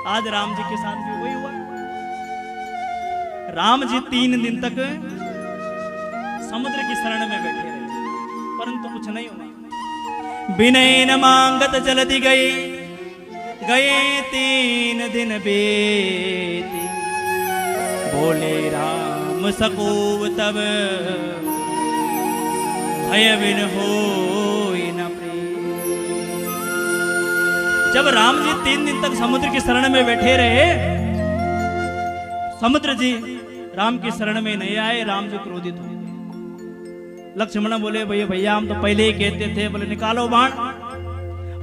आज राम जी के साथ भी वही हुआ। राम जी 3 दिन तक समुद्र की शरण में बैठे रहे, परंतु कुछ नहीं हुआ। विनय न मांगत जल्दी गए 3 दिन बीती। बोले राम सकूब तब भय बिन होई न प्रीत। जब राम जी 3 दिन तक समुद्र की शरण में बैठे रहे, समुद्र जी राम की शरण में नहीं आए। राम जी क्रोधित हो गए। लक्ष्मण बोले भैया हम तो पहले ही कहते थे, बोले निकालो बाण,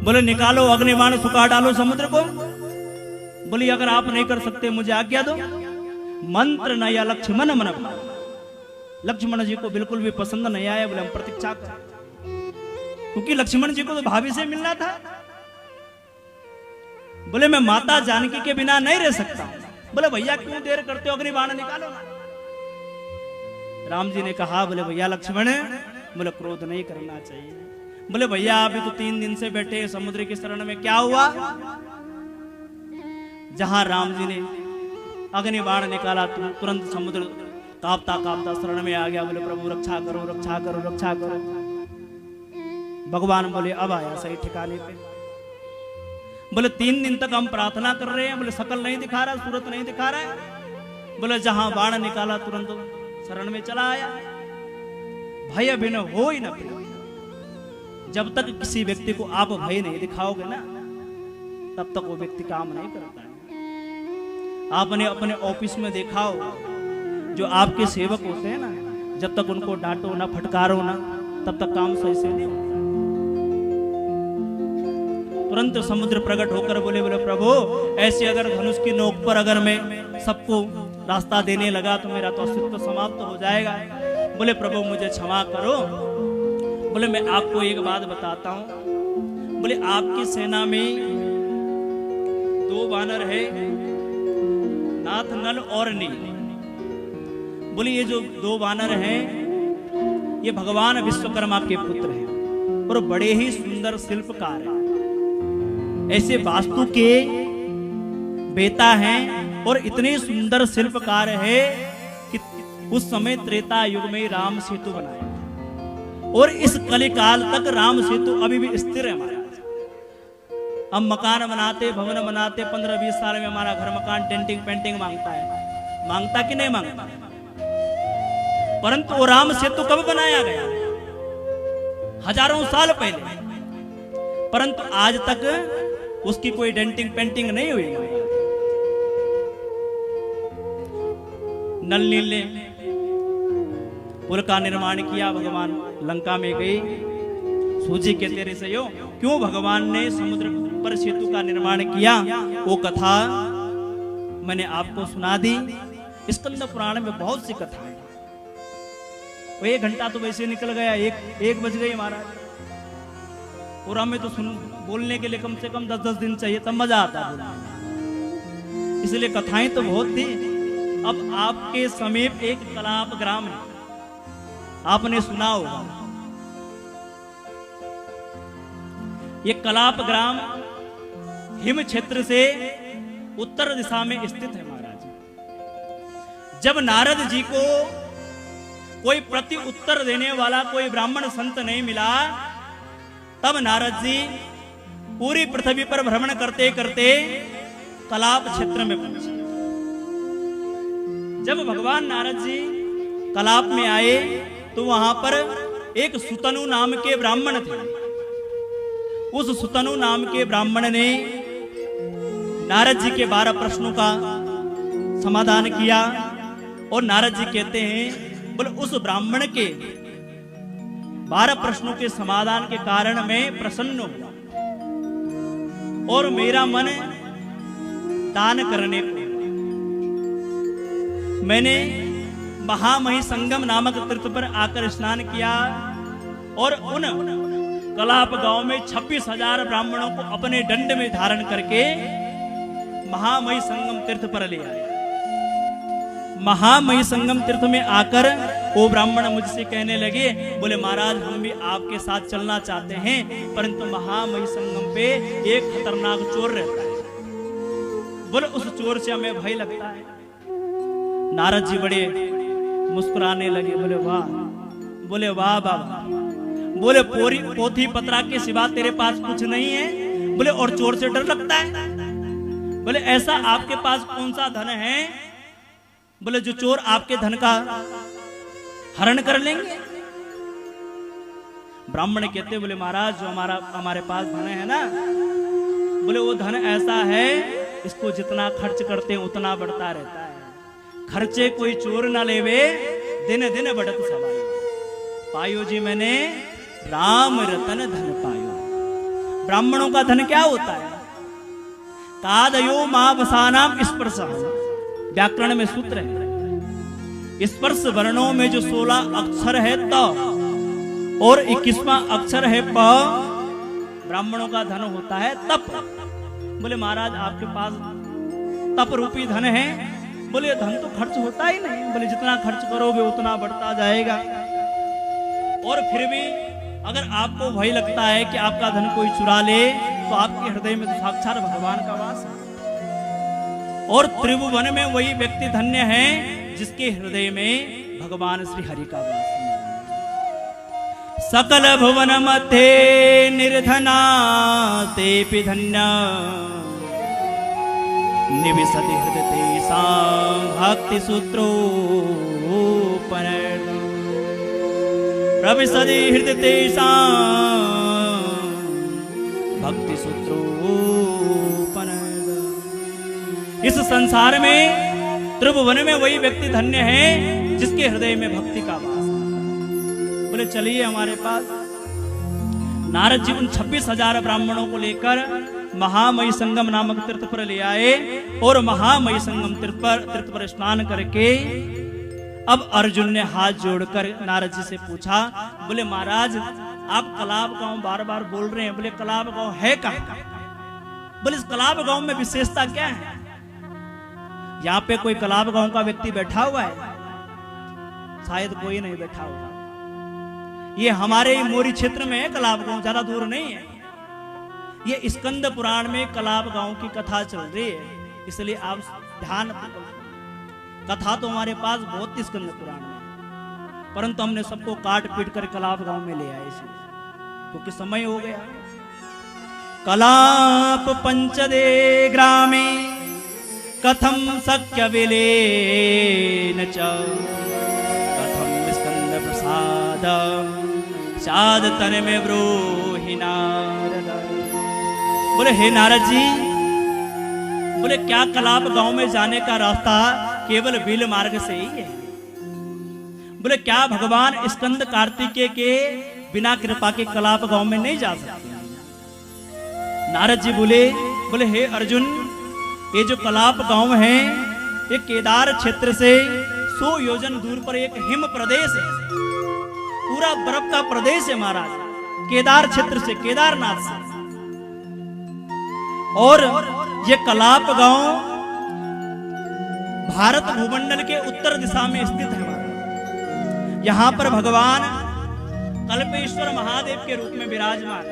बोले निकालो अग्निबाण, सुखा डालो समुद्र को। बोली अगर आप नहीं कर सकते मुझे आज्ञा दो। मंत्र नया लक्ष्मण मन भाव। लक्ष्मण जी को बिल्कुल भी पसंद नहीं आया। बोले हम प्रतीक्षा करें, क्योंकि लक्ष्मण जी को तो भाभी से मिलना था। बोले मैं माता जानकी के बिना नहीं रह सकता। बोले भैया क्यों देर करते हो, अग्निबाण निकालो ना। राम जी ने कहा, बोले भैया लक्ष्मण, बोले क्रोध नहीं करना चाहिए। बोले भैया अभी तो 3 दिन से बैठे समुद्र की शरण में, क्या हुआ। जहां राम जी ने अग्निबाण निकाला तो तुरंत समुद्र कांपता कांपता शरण में आ गया। बोले प्रभु रक्षा करो, रक्षा करो, रक्षा करो। भगवान बोले अब आया सही ठिकाने पे। बोले 3 दिन तक हम प्रार्थना कर रहे हैं, बोले शकल नहीं दिखा रहा, सूरत नहीं दिखा रहा है। बोले जहां बाण निकाला तुरंत शरण में चला आया। भय बिन होई न प्रीत। जब तक किसी व्यक्ति को आप भय नहीं दिखाओगे ना, तब तक वो व्यक्ति काम नहीं करता है। आपने अपने ऑफिस में देखा हो, जो आपके सेवक होते हैं ना, जब तक उनको डांटो ना, फटकारो ना, तब तक काम सही से नहीं होता। तुरंत समुद्र प्रकट होकर बोले प्रभु ऐसे अगर धनुष की नोक पर अगर मैं सबको रास्ता देने लगा तो मेरा तो अस्तित्व समाप्त हो जाएगा। बोले प्रभु मुझे क्षमा करो। बोले मैं आपको एक बात बताता हूं। बोले आपकी सेना में 2 वानर है, नाथ, नल और नील। बोले ये जो 2 वानर हैं, ये भगवान विश्वकर्मा के पुत्र हैं और बड़े ही सुंदर शिल्पकार हैं। ऐसे वास्तु के बेता हैं और इतने सुंदर शिल्पकार है कि उस समय त्रेता युग में राम सेतु बनाया और इस कलिकाल तक राम सेतु अभी भी स्थिर है हमारा। हम मकान बनाते, भवन बनाते, 15-20 साल में हमारा घर मकान डेंटिंग पेंटिंग मांगता है, मांगता कि नहीं मांगता। परंतु वो राम सेतु कब बनाया गया? हजारों साल पहले। परंतु आज तक उसकी कोई डेंटिंग पेंटिंग नहीं हुई। नल नील ने पुल का निर्माण किया, भगवान लंका में गए। सूजी के तेरे से यो क्यों भगवान ने समुद्र पर सेतु का निर्माण किया, वो कथा मैंने आपको सुना दी। स्कंद पुराण में बहुत सी कथा है। 1 घंटा तो वैसे निकल गया, एक बज गई महाराज। और हमें तो बोलने के लिए कम से कम 10-10 दिन चाहिए, तब मजा आता है। इसलिए कथाएं तो बहुत थी। अब आपके समीप एक तालाब ग्राम है, आपने सुना होगा। ये कलाप ग्राम हिम क्षेत्र से उत्तर दिशा में स्थित है महाराज। जब नारद जी को कोई प्रति उत्तर देने वाला कोई ब्राह्मण संत नहीं मिला, तब नारद जी पूरी पृथ्वी पर भ्रमण करते करते कलाप क्षेत्र में पहुंचे। जब भगवान नारद जी कलाप में आए तो वहां पर एक सुतनु नाम के ब्राह्मण थे। उस सुतनु नाम के ब्राह्मण ने नारद जी के 12 प्रश्नों का समाधान किया। और नारद जी कहते हैं, बोले उस ब्राह्मण के 12 प्रश्नों के समाधान के कारण मैं प्रसन्न हुआ और मेरा मन दान करने को। मैंने महामही संगम नामक तीर्थ पर आकर स्नान किया और उन कलाप गांव में 26,000 ब्राह्मणों को अपने दंड में धारण करके महामही संगम तीर्थ पर ले आए। महामही संगम तीर्थ में आकर वो ब्राह्मण मुझसे कहने लगे, बोले महाराज हम भी आपके साथ चलना चाहते हैं, परंतु महामही संगम पे एक खतरनाक चोर रहता है। बोले उस चोर से हमें भय लगता है। नारद जी बड़े मुस्कुराने लगे, बोले वाह बाबा, बोले पोथी पत्रा के सिवा तेरे पास कुछ नहीं है। बोले और चोर से डर लगता है। बोले ऐसा आपके पास कौन सा धन है, बोले जो चोर आपके धन का हरण कर लेंगे। ब्राह्मण कहते, बोले महाराज जो हमारे पास धन है ना, बोले वो धन ऐसा है इसको जितना खर्च करते हैं उतना बढ़ता रहता है। खर्चे कोई चोर ना लेवे, दिन दिन बढ़त सवाई। पायो जी मैंने राम रतन धन पायो। ब्राह्मणों का धन क्या होता है? तादयो मावसानाम स्पर्श, व्याकरण में सूत्र है। स्पर्श वर्णों में जो 16 अक्षर है त और 21वां अक्षर है प, ब्राह्मणों का धन होता है तप। बोले महाराज आपके पास तप रूपी धन है। बोले धन तो खर्च होता ही नहीं। बोले जितना खर्च करोगे उतना बढ़ता जाएगा। और फिर भी अगर आपको भय लगता है कि आपका धन कोई चुरा ले, तो आपके हृदय में तो साक्षात भगवान का वास है। और त्रिभुवन में वही व्यक्ति धन्य है जिसके हृदय में भगवान श्री हरि का वास है। सकल भुवन मध्य निर्धना तेपि धन्य निविशति हृदय तेषां भक्ति सूत्रोपन प्रविशति हृदय तेषां भक्ति सूत्रोपन। इस संसार में त्रिभुवन में वही व्यक्ति धन्य है जिसके हृदय में भक्ति का वास है। बोले चलिए हमारे पास। नारद जी उन 26,000 ब्राह्मणों को लेकर महामही संगम नामक तीर्थ पर ले आए और महामही संगम तीर्थ पर स्नान करके अब अर्जुन ने हाथ जोड़कर नारद जी से पूछा, बोले महाराज आप कलाप गांव बार बार बोल रहे हैं, बोले कलाप गांव है कहाँ? बोले इस कलाप गांव में विशेषता क्या है? यहाँ पे कोई कलाप गांव का व्यक्ति बैठा हुआ है? शायद कोई नहीं बैठा हुआ। ये हमारे मोरी क्षेत्र में है कलाप गांव, ज्यादा दूर नहीं है। ये स्कंद पुराण में कलाप गांव की कथा चल रही है, इसलिए आप ध्यान। कथा तो हमारे पास बहुत ही स्कंद पुराण में, परंतु हमने सबको काट पीट कर कलाप गांव में ले आए इसलिए, क्योंकि समय हो गया। कलाप पंचदे ग्रामे कथम शक्य विलेन च कथम स्कंद प्रसाद साध तन में ब्रूहि नारद। बोले हे नारद जी, बोले क्या कलाप गांव में जाने का रास्ता केवल बिल मार्ग से ही है? बोले क्या भगवान स्कंद कार्तिकेय के बिना कृपा के कलाप गांव में नहीं जा सकते? नारद जी बोले हे अर्जुन, ये जो कलाप गांव है ये केदार क्षेत्र से 100 योजन दूर पर एक हिम प्रदेश है, पूरा बर्फ का प्रदेश है महाराज। केदार क्षेत्र से, केदारनाथ से। और ये कलाप गांव भारत भूमंडल के उत्तर दिशा में स्थित है। यहां पर भगवान कल्पेश्वर महादेव के रूप में विराजमान।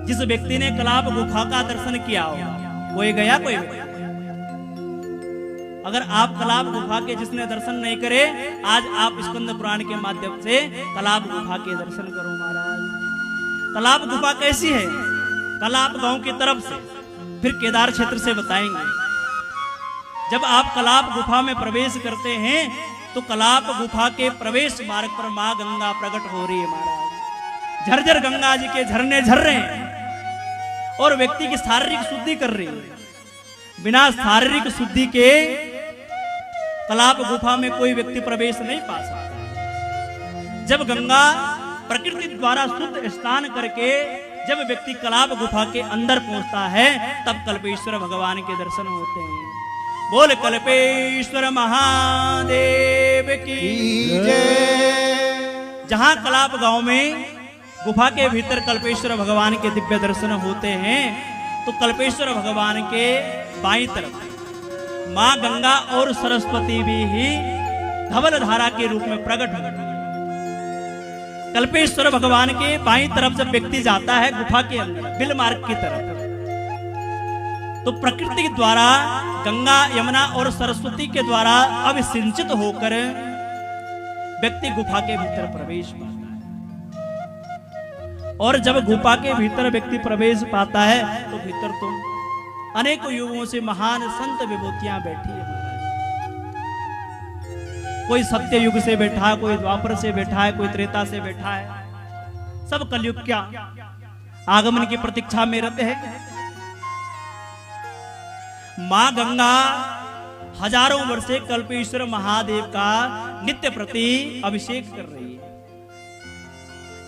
जिस व्यक्ति ने कलाप गुफा का दर्शन किया हो कोई गया कोई गया। अगर आप कलाप गुफा के जिसने दर्शन नहीं करे, आज आप स्कंद पुराण के माध्यम से कलाप गुफा के दर्शन करो महाराज। कलाप गुफा कैसी है? कलाप गांव की तरफ से, फिर केदार क्षेत्र से बताएंगे। जब आप कलाप गुफा में प्रवेश करते हैं तो कलाप गुफा के प्रवेश मार्ग पर मां गंगा प्रकट हो रही है महाराज। झरझर गंगा जी के झरने झर रहे हैं और व्यक्ति की शारीरिक शुद्धि कर रही है। बिना शारीरिक शुद्धि के कलाप गुफा में कोई व्यक्ति प्रवेश नहीं पा सकता। जब गंगा प्रकृति द्वारा शुद्ध स्नान करके जब व्यक्ति कलाप गुफा के अंदर पहुंचता है, तब कल्पेश्वर भगवान के दर्शन होते हैं। बोल कल्पेश्वर महादेव की जय। जहां कलाप गांव में गुफा के भीतर कल्पेश्वर भगवान के दिव्य दर्शन होते हैं, तो कल्पेश्वर भगवान के बाईं तरफ मां गंगा और सरस्वती भी ही धवल धारा के रूप में प्रकट हो गई। कल्पेश्वर भगवान के बाईं तरफ जब व्यक्ति जाता है गुफा के अंदर बिल मार्ग की तरफ, तो प्रकृति के द्वारा गंगा यमुना और सरस्वती के द्वारा अभिसिंचित होकर व्यक्ति गुफा के भीतर प्रवेश पाता है। और जब गुफा के भीतर व्यक्ति प्रवेश पाता है तो भीतर तो अनेकों युगों से महान संत विभूतियां बैठी है महाराज। कोई सत्य युग से बैठा है, कोई द्वापर से बैठा है, कोई त्रेता से बैठा है। सब कलयुग क्या आगमन की प्रतीक्षा में रहते हैं। मां गंगा हजारों वर्ष से कल्पेश्वर महादेव का नित्य प्रति अभिषेक कर रही है।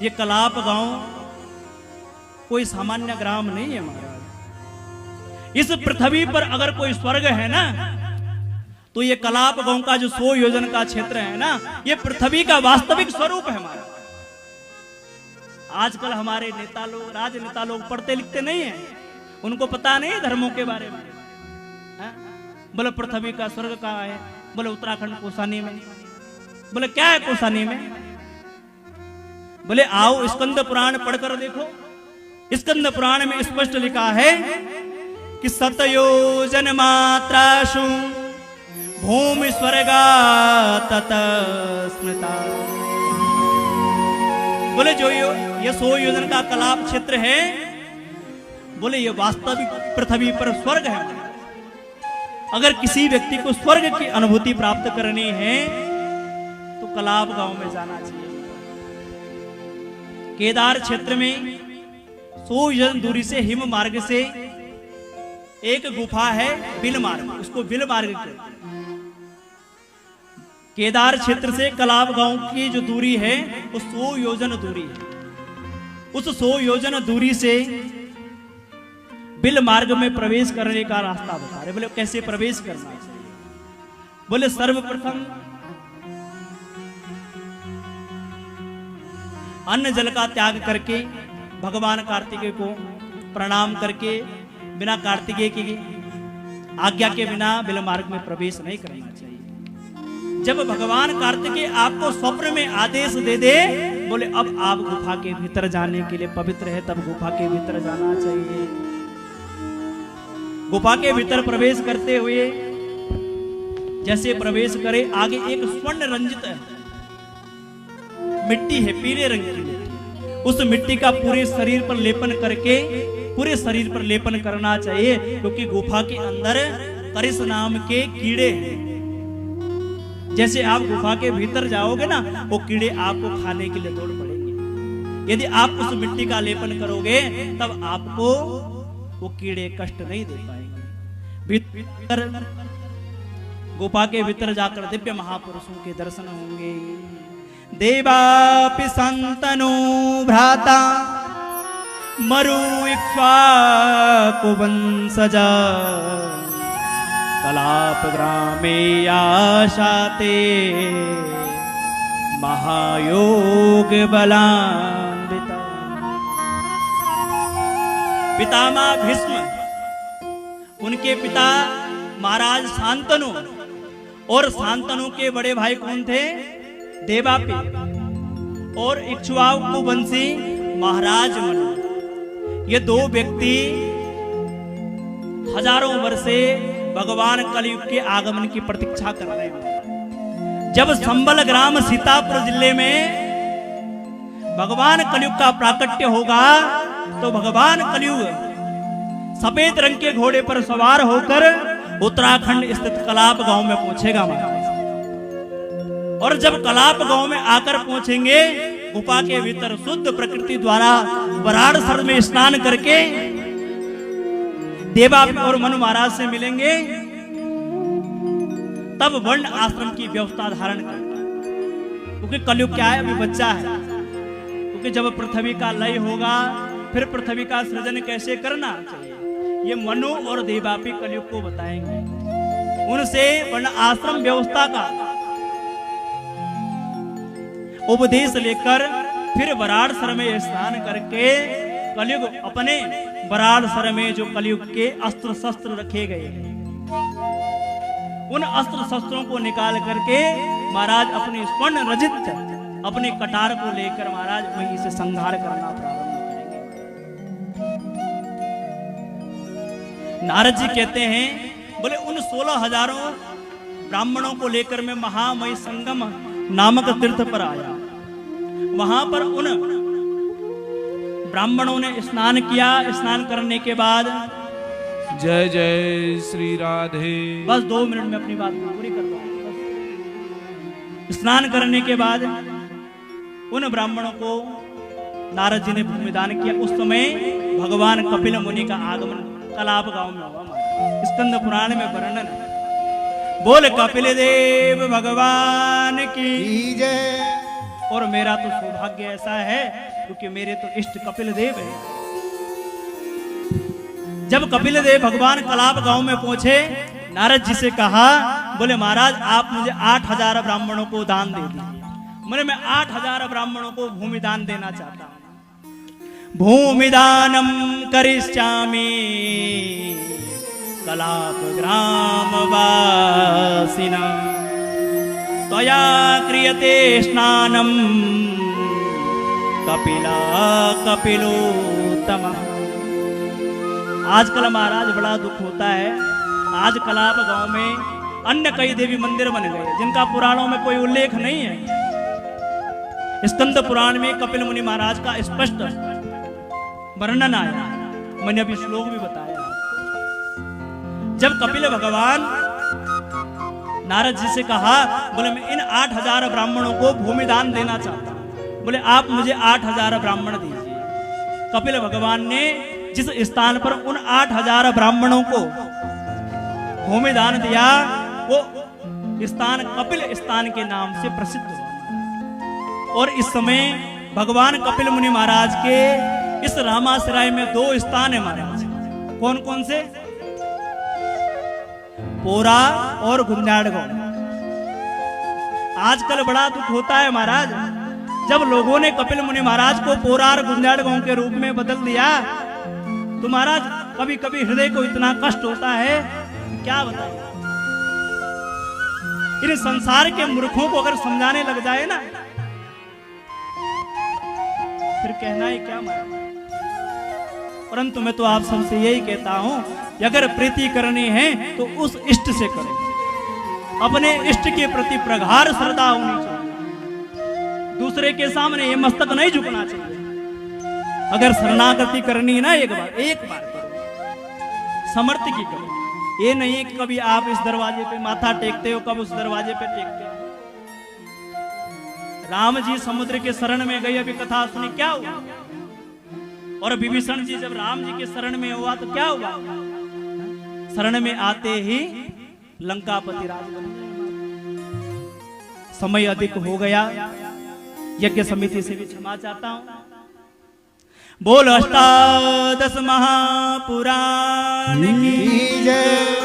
ये कलाप गांव कोई सामान्य ग्राम नहीं है महाराज। इस पृथ्वी पर अगर कोई स्वर्ग है ना, तो ये कलाप गांव का जो 100 योजन का क्षेत्र है ना, ये पृथ्वी का वास्तविक स्वरूप है हमारा। आजकल हमारे नेता लोग, राजनेता लोग पढ़ते लिखते नहीं है, उनको पता नहीं धर्मों के बारे में। बोले पृथ्वी का स्वर्ग कहाँ है? बोले उत्तराखंड कोसानी में। बोले क्या है कोसानी में? बोले आओ स्कंद पुराण पढ़कर देखो। स्कंद पुराण में स्पष्ट लिखा है कि सतयोजन मात्राशु भूमि स्वर्गा तत स्मृता। बोले जो ये 100 योजन का कलाप क्षेत्र है, बोले ये वास्तविक पृथ्वी पर स्वर्ग है। अगर किसी व्यक्ति को स्वर्ग की अनुभूति प्राप्त करनी है तो कलाप गांव में जाना चाहिए। केदार क्षेत्र में 100 योजन दूरी से हिम मार्ग से एक गुफा है बिल मार्ग, उसको बिल मार्ग कहते हैं। केदार क्षेत्र से कलाप गांव की जो दूरी है वो 100 योजन दूरी है। उस 100 योजन दूरी से बिल मार्ग में प्रवेश करने का रास्ता बता रहे। बोले कैसे प्रवेश करना चाहिए? बोले सर्वप्रथम अन्न जल का त्याग करके भगवान कार्तिकेय को प्रणाम करके बिना कार्तिकेय की आज्ञा के बिना बिल मार्ग में प्रवेश नहीं करना चाहिए। जब भगवान कार्तिकेय आपको स्वप्न में आदेश दे दे, बोले अब आप गुफा के भीतर जाने के लिए पवित्र है, तब गुफा के भीतर जाना चाहिए। गुफा के भीतर प्रवेश करते हुए जैसे प्रवेश करे, आगे एक स्वर्ण रंजित मिट्टी है, पीले रंग की मिट्टी। उस मिट्टी का पूरे शरीर पर लेपन करके पूरे शरीर पर लेपन करना चाहिए, क्योंकि गुफा के अंदर करिस नाम के कीड़े हैं। जैसे आप गुफा के भीतर जाओगे ना, वो कीड़े आपको खाने के लिए दौड़ पड़ेंगे। यदि आप उस मिट्टी का लेपन करोगे तब आपको वो कीड़े कष्ट नहीं दे पाएंगे। भीतर गुफा के भीतर जाकर दिव्य महापुरुषों के दर्शन होंगे। देवापि संतनो भ्राता मरु इक्ष्वाकु वंशजा कलाप ग्रामे आशाते महायोग बलान्विता। पितामह भीष्म, उनके पिता महाराज शांतनु, और शांतनु के बड़े भाई कौन थे? देवापि, और इक्ष्वाकु वंशी महाराज मनु। ये दो व्यक्ति हजारों वर्ष से भगवान कलयुग के आगमन की प्रतीक्षा कर रहे हैं। जब संबल ग्राम सीतापुर जिले में भगवान कलयुग का प्राकट्य होगा तो भगवान कलयुग सफेद रंग के घोड़े पर सवार होकर उत्तराखंड स्थित कलाप गांव में पहुंचेगा महाराज। और जब कलाप गांव में आकर पहुंचेंगे, गुफा के भीतर शुद्ध प्रकृति द्वारा वराड़सर में स्नान करके देवा और मनु महाराज से मिलेंगे, तब वर्ण आश्रम की व्यवस्था धारण कर, क्योंकि कलयुग क्या है, अभी बच्चा है। क्योंकि जब पृथ्वी का लय होगा फिर पृथ्वी का सृजन कैसे करना चाहिए, ये मनु और देवापी कलयुग को बताएंगे। उनसे वर्ण आश्रम व्यवस्था का उपदेश लेकर फिर वराड़सर में स्नान करके कलयुग अपने वराड़सर में जो कलयुग के अस्त्र शस्त्र रखे गए हैं, उन अस्त्र शस्त्रों को निकाल करके महाराज अपने स्वर्ण रजित अपने कटार को लेकर महाराज वहीं से संहार करना प्रारंभ करेंगे। नारद जी कहते हैं, बोले उन 16,000 ब्राह्मणों को लेकर मैं महामय संगम नामक तीर्थ पर आया। वहां पर उन ब्राह्मणों ने स्नान किया। स्नान करने के बाद जय जय श्री राधे। बस 2 मिनट में अपनी बात पूरी कर दूं। स्नान करने के बाद उन ब्राह्मणों को नारद जी ने भूमिदान किया। उस समय भगवान कपिल मुनि का आगमन कलाप गांव में हुआ। स्कंद पुराण में वर्णन, बोल कपिल देव भगवान की जय। और मेरा तो सौभाग्य ऐसा है क्योंकि मेरे तो इष्ट कपिल देव है। जब कपिल देव भगवान कलाप गांव में पहुंचे, नारद जी से कहा, बोले महाराज आप मुझे 8,000 ब्राह्मणों को दान दे दीजिए। बोले मैं 8,000 ब्राह्मणों को भूमि दान देना चाहता हूं। भूमि दानम करिष्यामि कलाप ग्राम वासिना त्वया क्रियते स्नानम कपिला कपिलोत्तम। आजकल महाराज बड़ा दुख होता है, आज कलाप गांव में अन्य कई देवी मंदिर बन गए जिनका पुराणों में कोई उल्लेख नहीं है। स्कंद पुराण में कपिल मुनि महाराज का स्पष्ट वर्णन आया, मैंने अभी श्लोक भी बताया। जब कपिल भगवान नारद जी से कहा, बोले मैं इन 8,000 ब्राह्मणों को भूमि दान देना चाहता हूं। बोले आप मुझे 8,000 ब्राह्मण दीजिए। कपिल भगवान ने जिस स्थान पर उन 8,000 ब्राह्मणों को भूमि दान दिया, वो स्थान कपिल स्थान के नाम से प्रसिद्ध हुआ। और इस समय भगवान कपिल मुनि महाराज के इस रामासराय में 2 स्थान है महाराज। कौन कौन से? पोरा और गुंजाड़गांव। आजकल बड़ा दुख होता है महाराज, जब लोगों ने कपिल मुनि महाराज को पोरा और गुंजाड़गांव के रूप में बदल दिया तो महाराज कभी कभी हृदय को इतना कष्ट होता है, क्या बताएं। इन संसार के मूर्खों को अगर समझाने लग जाए ना, फिर कहना ही क्या महाराज। परंतु मैं तो आप सबसे यही कहता हूं, अगर प्रीति करनी है तो उस इष्ट से करें। अपने इष्ट के प्रति प्रगाढ़ श्रद्धा होनी चाहिए। दूसरे के सामने ये मस्तक नहीं झुकना चाहिए। अगर शरणागति करनी है ना, एक बार करो, समर्थ की करो। ये नहीं कि कभी आप इस दरवाजे पे माथा टेकते हो, कब उस दरवाजे पे टेकते हो। राम जी समुद्र के शरण में गए, अभी कथा सुनी, क्या हुआ? और विभीषण जी जब राम जी के शरण में हुआ तो क्या हुआ? शरण में आते ही लंकापति राज बन गए। समय अधिक हो गया, यज्ञ समिति से भी क्षमा चाहता हूं। बोल अष्टादश महापुराण की जय।